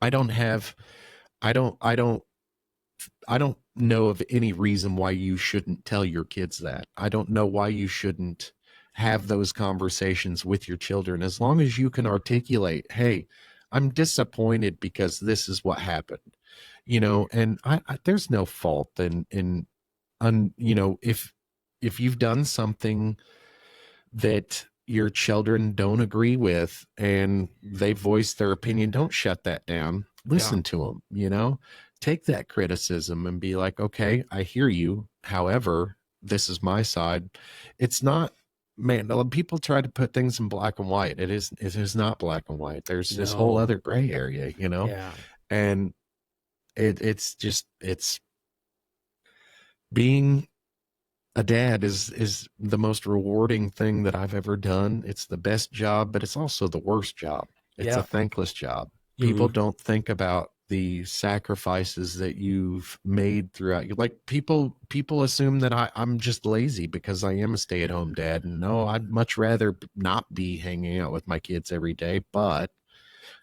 I don't have, I don't I don't know of any reason why you shouldn't tell your kids that. I don't know why you shouldn't have those conversations with your children as long as you can articulate, hey, I'm disappointed because this is what happened. And there's no fault if you've done something that your children don't agree with and they voice their opinion, don't shut that down. Yeah. Listen to them. Take that criticism and be like, okay, I hear you. However, this is my side. It's not, man, people try to put things in black and white. It is not black and white. There's this whole No. other gray area. Yeah. And it's being a dad is the most rewarding thing that I've ever done. It's the best job, but it's also the worst job. It's a Yeah. thankless job. People Hmm. don't think about the sacrifices that you've made throughout your, like, people assume that I'm just lazy because I am a stay-at-home dad. And no, I'd much rather not be hanging out with my kids every day, but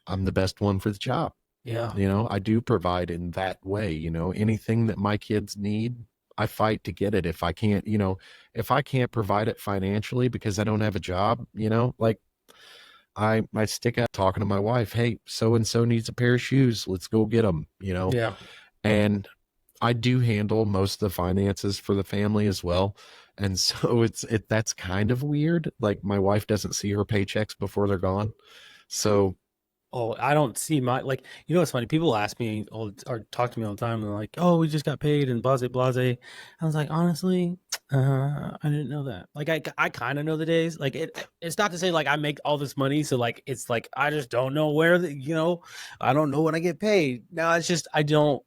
I'm the best one for the job. Yeah. I do provide in that way. Anything that my kids need, I fight to get it. If I can't provide it financially because I don't have a job, like I stick out talking to my wife, hey, so and so needs a pair of shoes, let's go get them. Yeah. And I do handle most of the finances for the family as well. And so that's kind of weird. Like my wife doesn't see her paychecks before they're gone. So Oh, I don't see my like. What's funny? People ask me or talk to me all the time. And they're like, "Oh, we just got paid," and blase blase. I was like, honestly, I didn't know that. Like, I kind of know the days. Like, it's not to say like I make all this money, so like it's like I just don't know where I don't know when I get paid. No, it's just I don't.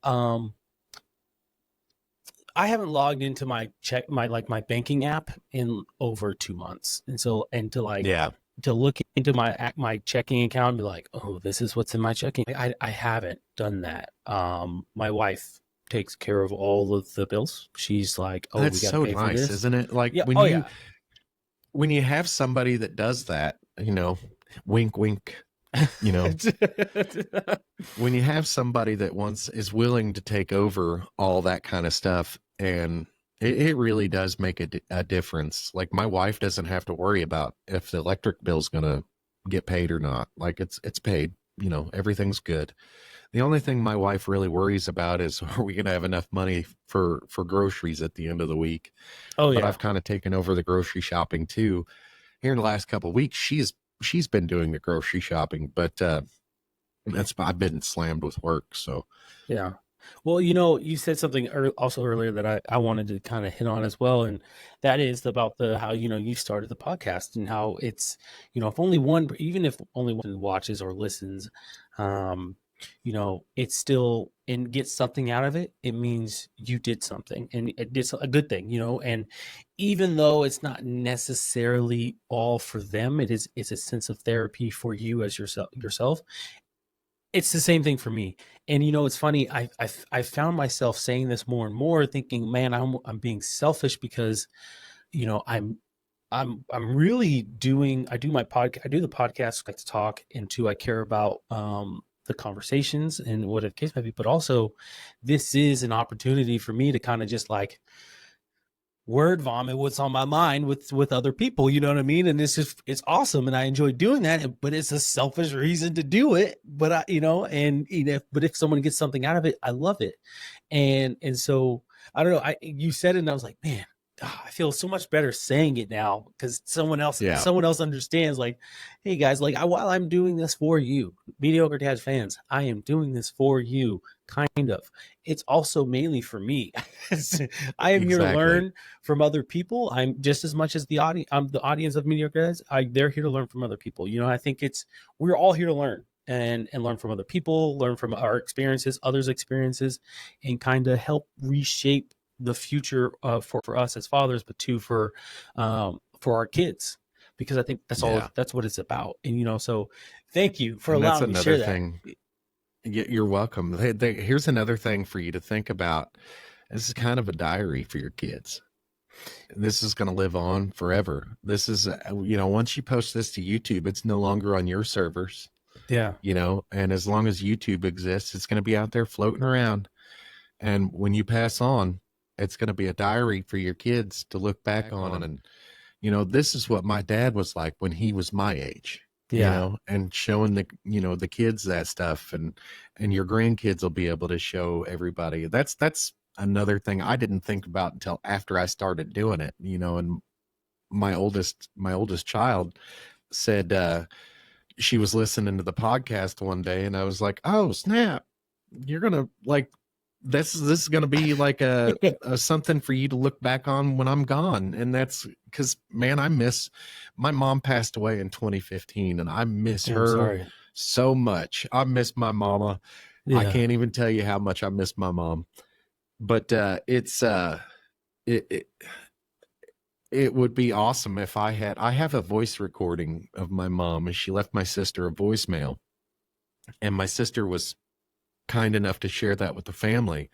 I haven't logged into my banking app in over 2 months, and so and yeah, to look into my checking account and be like, oh, this is what's in my checking. I haven't done that. My wife takes care of all of the bills. She's like, oh, we that's got to so pay for nice, this. isn't it? Like Yeah. when Oh you yeah. when you have somebody that does that, wink, wink, you know, when you have somebody that once is willing to take over all that kind of stuff, and it really does make a difference. Like my wife doesn't have to worry about if the electric bill's going to get paid or not. Like it's paid, everything's good. The only thing my wife really worries about is, are we going to have enough money for groceries at the end of the week? Oh But yeah. I've kind of taken over the grocery shopping too. Here in the last couple of weeks, she's been doing the grocery shopping, but that's I've been slammed with work. So Yeah. Well, you said something also earlier that I wanted to kind of hit on as well. And that is about how, you started the podcast and how it's, if only one, even if only one watches or listens, um, it's still and gets something out of it. It means you did something and it's a good thing, and even though it's not necessarily all for them, it's a sense of therapy for you as yourself. It's the same thing for me. And it's funny, I found myself saying this more and more, thinking, man, I'm being selfish because, I'm really I do my podcast, I do the podcast, I like to talk, and two, I care about the conversations and what the case might be, but also this is an opportunity for me to kind of just like word vomit what's on my mind with other people, you know what I mean? And it's awesome, and I enjoy doing that, but it's a selfish reason to do it. But but if someone gets something out of it, I love it. And so I don't know, you said it and I was like, man, I feel so much better saying it now because someone else Yeah, understands, like, hey guys, like, while I'm doing this for you, Mediocre Dads fans, I am doing this for you, kind of. It's also mainly for me. I am here to exactly. learn from other people. I'm just as much as the audience. I'm the audience of Mediocre Dads. They're here to learn from other people. I think we're all here to learn and learn from other people, learn from our experiences, others' experiences, and kind of help reshape the future for us as fathers, but too for our kids, because I think Yeah. that's what it's about. And so thank you for And that's allowing me to another share that. thing. You're welcome. Here's another thing for you to think about. This is kind of a diary for your kids. This is going to live on forever. This is, once you post this to YouTube, it's no longer on your servers, Yeah. and as long as YouTube exists, it's going to be out there floating around. And when you pass on, it's going to be a diary for your kids to look back on. And, this is what my dad was like when he was my age, Yeah. and showing the kids that stuff, and your grandkids will be able to show everybody. That's another thing I didn't think about until after I started doing it, and my oldest child said, she was listening to the podcast one day, and I was like, oh snap, you're gonna like this is gonna be like a something for you to look back on when I'm gone. And that's because, man, my mom passed away in 2015, and I miss Yeah, I'm her sorry. so much. I miss my mama. I Yeah. can't even tell you how much I miss my mom. But it, it it would be awesome if I have a voice recording of my mom, and she left my sister a voicemail, and my sister was kind enough to share that with the family.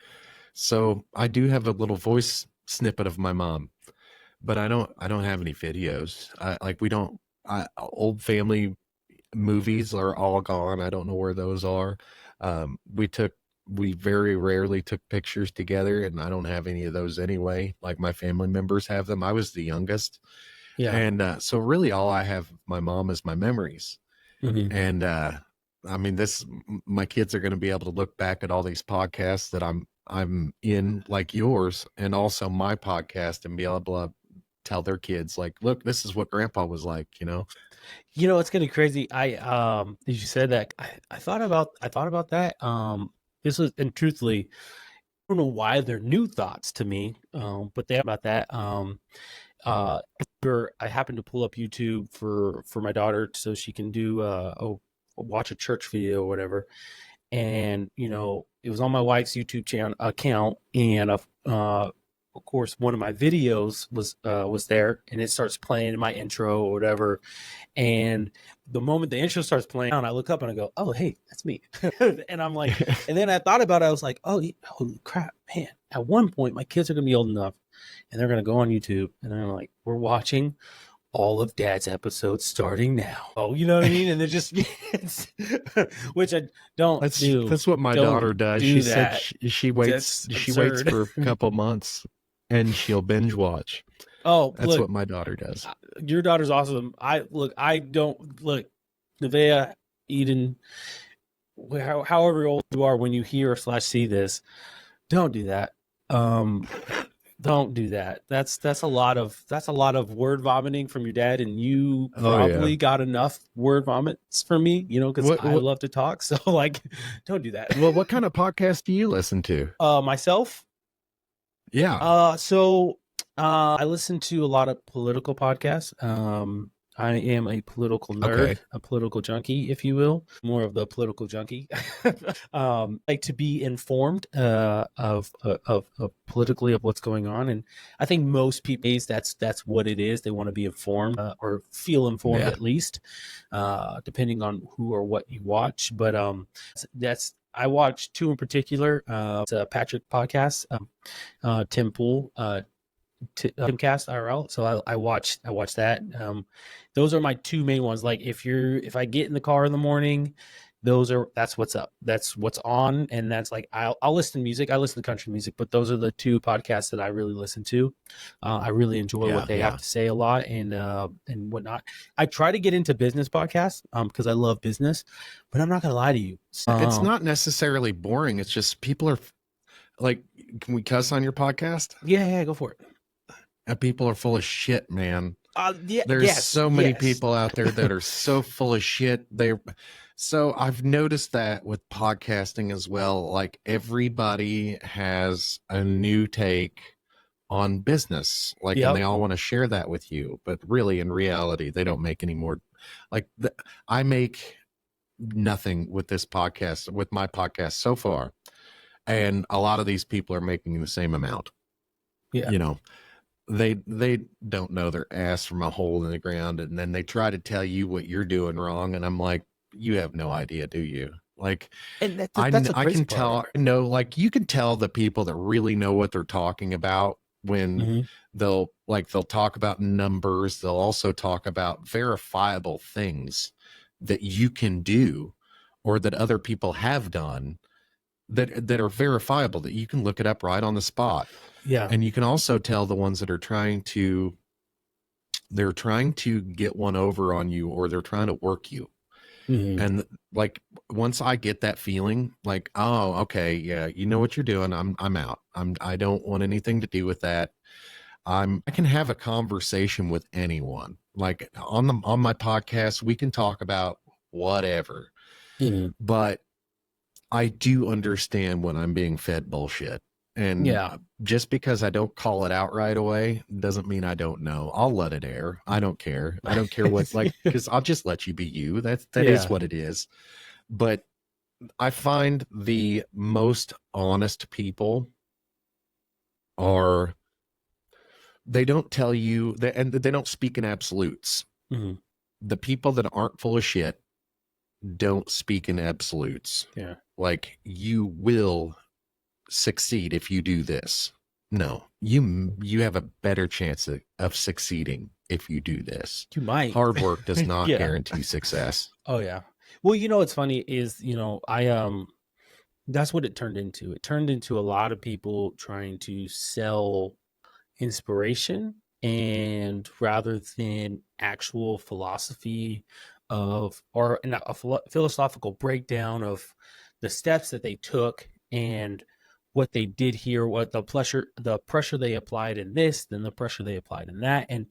So I do have a little voice snippet of my mom, but I don't have any videos. We don't, old family movies are all gone. I don't know where those are. Um, we took, we very rarely took pictures together, and I don't have any of those anyway. Like my family members have them. I was the youngest. Yeah. And so really all I have of my mom is my memories. Hmm. And I mean, my kids are going to be able to look back at all these podcasts that I'm in, like yours, and also my podcast, and be able to tell their kids, like, look, this is what grandpa was like. It's getting crazy. As you said that, I thought about that. This was, and truthfully, I don't know why they're new thoughts to me. But they about that. Uh, I happened to pull up YouTube for my daughter so she can do watch a church video or whatever. And it was on my wife's YouTube channel account, and of course one of my videos was there, and it starts playing my intro or whatever. And the moment the intro starts playing, I look up and I go, oh, hey, that's me. And I'm like, and then I thought about it. I was like, oh, holy crap, man. At one point, my kids are going to be old enough and they're going to go on YouTube. And I'm like, we're watching all of Dad's episodes starting now. Oh, you know what I mean? And they're just, which I don't that's do. that's what my daughter Don't does. She do said that. waits That's she waits absurd. for a couple months, and she'll binge watch. Oh, That's look, what my daughter does. your daughter's awesome. I don't look, Nevaeh, Eden, however old you are when you hear/see this, don't do that. Um, Don't do that. That's a lot of word vomiting from your dad, and you Oh yeah. probably got enough word vomits from me, because What I what love to talk. So like, don't do that. well, what kind of podcast do you listen to? Myself. Yeah. So I listen to a lot of political podcasts. I am a political nerd, Okay. a political junkie, if you will, more of the political junkie. Like to be informed of politically of what's going on, and I think most people that's what it is. They want to be informed or feel informed Yeah. at least, depending on who or what you watch. But that's I watch two in particular. It's a Patrick podcast. Tim Pool, Timcast IRL. So I watched that. Those are my two main ones. Like if I get in the car in the morning, that's what's up. That's what's on, and that's like I'll listen to music. I listen to country music, but those are the two podcasts that I really listen to. I really enjoy what Yeah. they have Yeah. to say a lot and whatnot. I try to get into business podcasts because I love business, but I'm not gonna lie to you. It's not necessarily boring. It's just people are like, can we cuss on your podcast? Yeah, go for it. And people are full of shit, man. Yeah, There's yes, so many yes. people out there that are so full of shit. So I've noticed that with podcasting as well. Like everybody has a new take on business, like, and Yep. they all want to share that with you. But really, in reality, they don't make any more. Like I make nothing with this podcast, with my podcast so far, and a lot of these people are making the same amount. Yeah. You know, they don't know their ass from a hole in the ground, and then they try to tell you what you're doing wrong, and I'm like, you have no idea, do you? Like And that's a I crazy can part. tell, no, like you can tell the people that really know what they're talking about when Mm-hmm. they'll talk about numbers. They'll also talk about verifiable things that you can do or that other people have done that are verifiable, that you can look it up right on the spot. Yeah. And you can also tell the ones that are they're trying to get one over on you, or they're trying to work you. Mm-hmm. And like once I get that feeling, like, oh, okay, yeah, you know what you're doing, I'm out. I don't want anything to do with that. I can have a conversation with anyone. Like on my podcast, we can talk about whatever. Mm-hmm. But I do understand when I'm being fed bullshit. And Yeah. just because I don't call it out right away doesn't mean I don't know. I'll let it air. I don't care. I don't care what, like, because I'll just let you be you. That is Yeah. what it is. But I find the most honest people are, they don't tell you that, and they don't speak in absolutes. Mm-hmm. The people that aren't full of shit don't speak in absolutes. Yeah. Like, you will succeed if you do this. No, you have a better chance of succeeding if you do this. You might. Hard work does not Yeah. guarantee success. Oh yeah. Well, what's funny is, I that's what it turned into. It turned into a lot of people trying to sell inspiration, and rather than actual philosophy or not a philosophical breakdown of the steps that they took and what they did here, what the pressure they applied in this, then the pressure they applied in that. And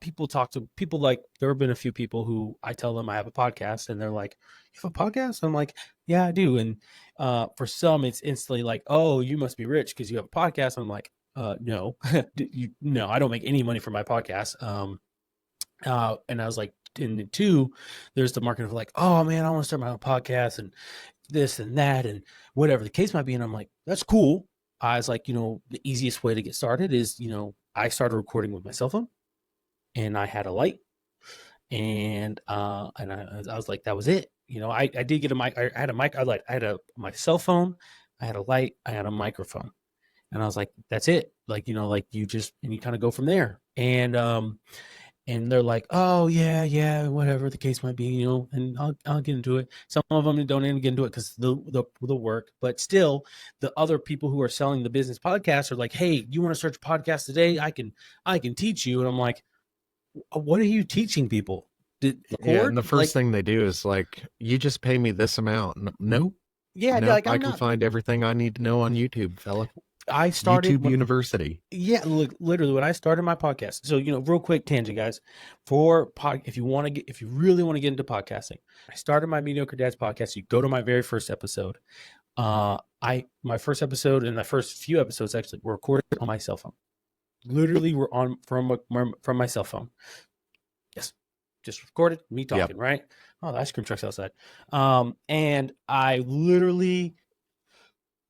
people talk to people, like there have been a few people who I tell them I have a podcast, and they're like, you have a podcast? I'm like, yeah, I do. And for some, it's instantly like, oh, you must be rich because you have a podcast. I'm like, no, no, I don't make any money from my podcast. And I was like, and two, there's the market of like, oh man, I want to start my own podcast and this and that and whatever the case might be. And I'm like, that's cool. I was like, the easiest way to get started is, I started recording with my cell phone, and I had a light, and I was like, that was it. I did get a mic. I had a mic. I had my cell phone, I had a light, I had a microphone, and I was like, that's it. Like, like you kind of go from there. And they're like, oh yeah, whatever the case might be, and I'll get into it. Some of them don't even get into it because the work, but still the other people who are selling the business podcasts are like, hey, you want to search podcast today? I can teach you. And I'm like, what are you teaching people? Yeah, and the first thing they do is like, you just pay me this amount. Nope. Yeah, Nope, like I can find everything I need to know on YouTube, fella. I started YouTube when, University. yeah, look, literally when I started my podcast. So, real quick tangent, guys, if you want to get, if you really want to get into podcasting, I started my Mediocre Dads podcast. You go to my very first episode. My first episode and the first few episodes actually were recorded on my cell phone. Literally, were on from my cell phone. Yes, just recorded me Yep. talking. Right. Oh, the ice cream truck's outside. And I literally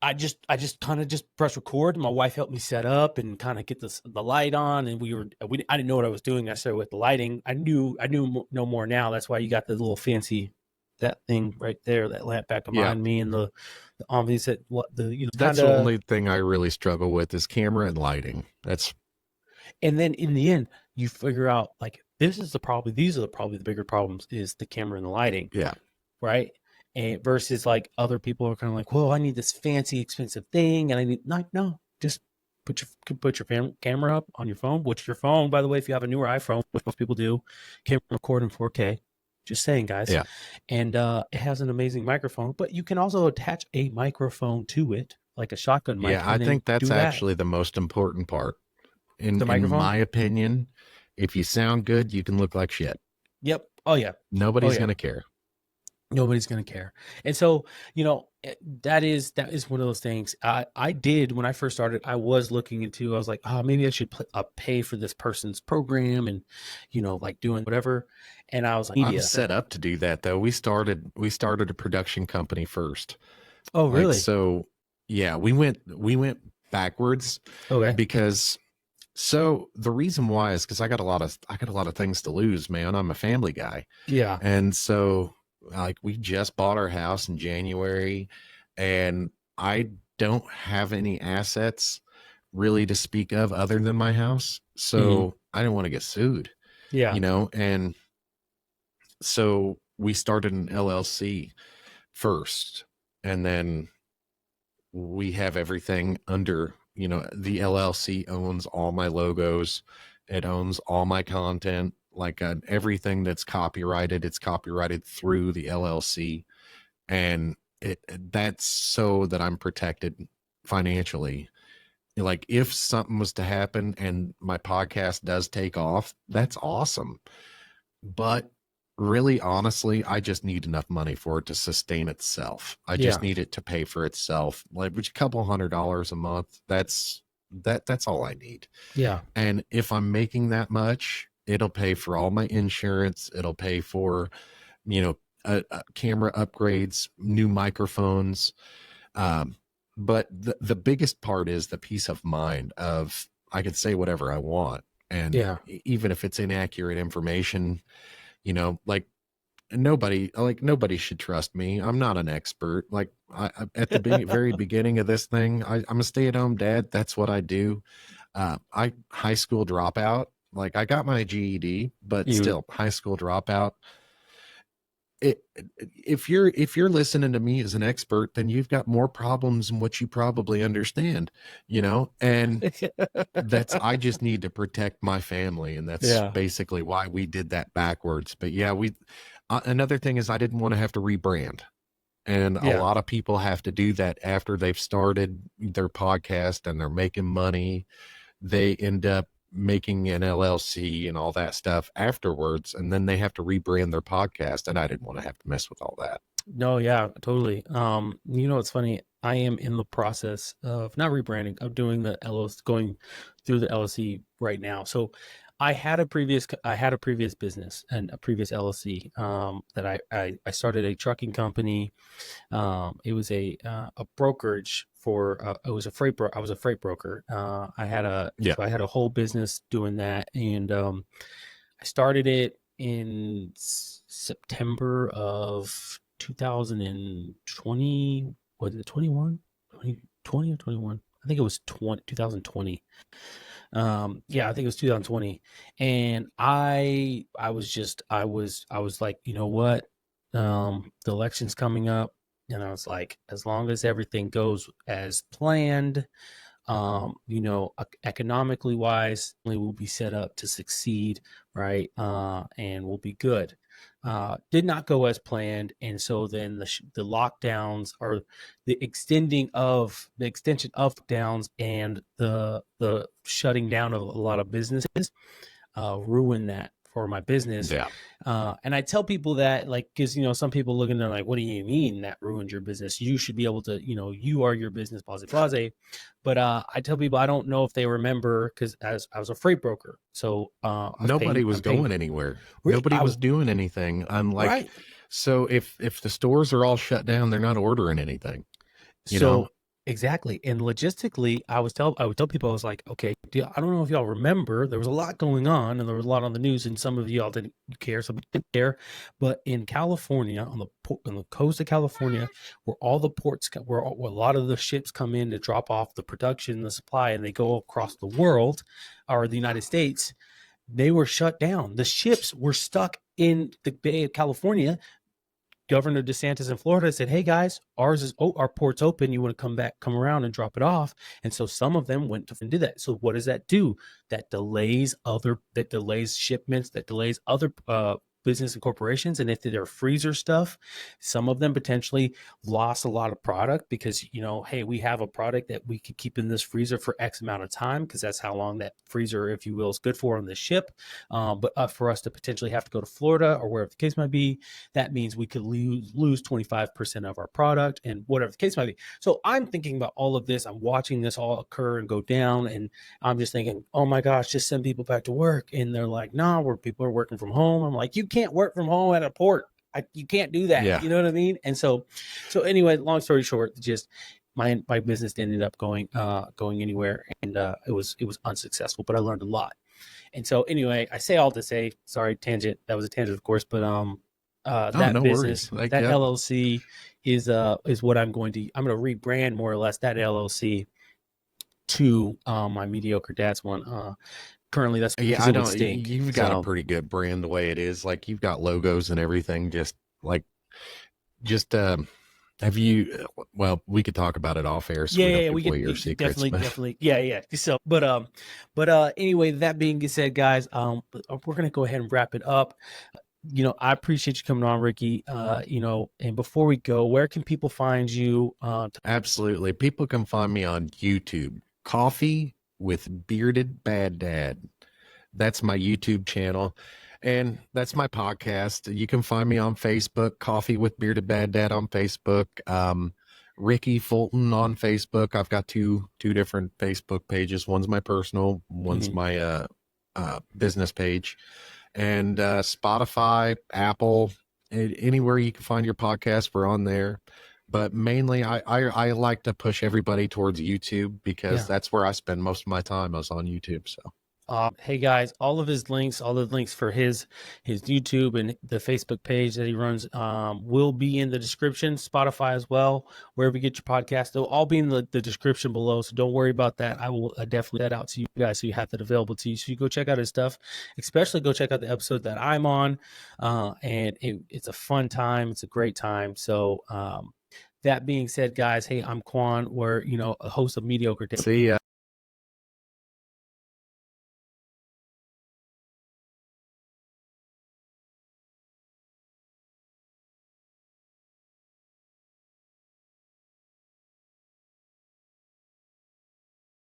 I just kind of just press record. My wife helped me set up and kind of get the light on, and I didn't know what I was doing necessarily with the lighting. I knew no more now. That's why you got the little fancy that thing right there, that lamp back Yeah. behind me, and the obvious that what the That's kind the of. only thing I really struggle with is camera and lighting. That's And then in the end, you figure out like these are probably the bigger problems is the camera and the lighting, yeah. right? And versus like other people are kind of like, well, I need this fancy, expensive thing, and I need like no, just put your camera up on your phone. Which your phone, by the way, if you have a newer iPhone, which most people do, can record in 4K. Just saying, guys. Yeah. And it has an amazing microphone, but you can also attach a microphone to it, like a shotgun mic, Yeah, I and then think that's do that. actually the most important part. The In microphone. my opinion, if you sound good, you can look like shit. Yep. Oh yeah. Oh Nobody's yeah. going to care. Nobody's going to care. And so, that is one of those things I did when I first started. I was looking into, I was like, oh, maybe I should pay for this person's program and, like doing whatever. And I was like, I'm media. set up to do that though. We started a production company first. Oh, Like, really? so yeah, we went backwards Okay. because so the reason why is because I got a lot of things to lose, man. I'm a family guy. Yeah. And so like we just bought our house in January and I don't have any assets really to speak of other than my house. Mhm. So I didn't want to get sued, Yeah. and so we started an LLC first, and then we have everything under, the LLC owns all my logos. It owns all my content, like everything that's copyrighted, it's copyrighted through the LLC. And that's so that I'm protected financially. Like if something was to happen and my podcast does take off, that's awesome. But really, honestly, I just need enough money for it to sustain itself. I Yeah. just need it to pay for itself. Like which a couple $100 a month, that's all I need. Yeah. And if I'm making that much, it'll pay for all my insurance. It'll pay for, camera upgrades, new microphones. Um, but the biggest part is the peace of mind of I can say whatever I want. And Yeah. even if it's inaccurate information, like nobody should trust me. I'm not an expert. Like at the very beginning of this thing, I'm a stay-at-home dad. That's what I do. I high school dropout. Like I got my GED, but You. still high school dropout. If you're listening to me as an expert, then you've got more problems than what you probably understand, and that's I just need to protect my family, and that's Yeah. basically why we did that backwards. But yeah, we another thing is I didn't want to have to rebrand, and a Yeah. lot of people have to do that after they've started their podcast and they're making money. They end up making an LLC and all that stuff afterwards, and then they have to rebrand their podcast, and I didn't want to have to mess with all that. No, yeah, totally. It's funny. I am in the process of not rebranding, of doing the LLC, going through the LLC right now. So I had a previous business and a previous LLC, that I started a trucking company. It was a brokerage for, it was a I was a freight broker. Yeah. I had a whole business doing that. And, I started it in September of 2020. Was it 21? 2020 or 21? I think it was 2020. Yeah, I think it was 2020. And I was like, you know what? The election's coming up. And I was like, as long as everything goes as planned, economically wise, we will be set up to succeed, right? And we'll be good. did not go as planned, and so then the lockdowns, or the extension of lockdowns, and the shutting down of a lot of businesses ruined that for my business. Yeah. And I tell people that, like, because some people look and they're like, "What do you mean that ruined your business? You should be able to, you are your business, blase blase." But I tell people, I don't know if they remember, because as I was a freight broker, so Nobody was I'm paying. going anywhere. Nobody I was was doing anything. Unlike, right. so if the stores are all shut down, they're not ordering anything, you know? So exactly, and logistically, I would tell people, I was like, okay, I don't know if y'all remember, there was a lot going on, and there was a lot on the news, and some of y'all didn't care, some didn't care. But in California, on the coast of California, where all the ports, where a lot of the ships come in to drop off the production, the supply, and they go across the world, or the United States, they were shut down. The ships were stuck in the Bay of California. Governor DeSantis in Florida said, "Hey guys, our port's open. You want to come around and drop it off?" And so some of them went to and did that. So what does that do? That delays shipments, that delays other business and corporations. And if they're freezer stuff, some of them potentially lost a lot of product because, hey, we have a product that we could keep in this freezer for X amount of time, because that's how long that freezer, if you will, is good for on the ship. But for us to potentially have to go to Florida or wherever the case might be, that means we could lose 25% of our product, and whatever the case might be. So I'm thinking about all of this. I'm watching this all occur and go down, and I'm just thinking, oh my gosh, just send people back to work. And they're like, no, where people are working from home. I'm like, you can't work from home at a port. You can't do that. Yeah. You know what I mean? And so anyway, long story short, just my business ended up going anywhere, and it was unsuccessful, but I learned a lot. And so anyway, I say all to say, sorry, tangent. That was a tangent, of course, but that No business, worries. Like, that yeah. LLC is what I'm going to rebrand, more or less, that LLC to my Mediocre Dads one. Currently, that's Yeah, because I it would don't. stink. You've got a pretty good brand the way it is. Like, you've got logos and everything. Just have you? Well, we could talk about it off air, so we don't give We away could your secrets. But definitely, yeah. So, but anyway, that being said, guys, we're gonna go ahead and wrap it up. I appreciate you coming on, Ricky. And before we go, where can people find you? absolutely, people can find me on YouTube. Coffee with Bearded Bad Dad. That's my YouTube channel. And that's my podcast. You can find me on Facebook, Coffee with Bearded Bad Dad on Facebook. Ricky Fulton on Facebook. I've got two different Facebook pages. One's my personal, one's my business page. And Spotify, Apple, anywhere you can find your podcast, we're on there. But mainly, I like to push everybody towards YouTube, because that's where I spend most of my time. I was on YouTube, so. Hey guys, all the links for his YouTube and the Facebook page that he runs will be in the description. Spotify as well, wherever you get your podcast, they'll all be in the description below. So don't worry about that. I will definitely that out to you guys, so you have that available to you. So you go check out his stuff, especially go check out the episode that I'm on. And it's a fun time. It's a great time. So that being said, guys, hey, I'm Quan. We're a host of Mediocre Dads. See ya.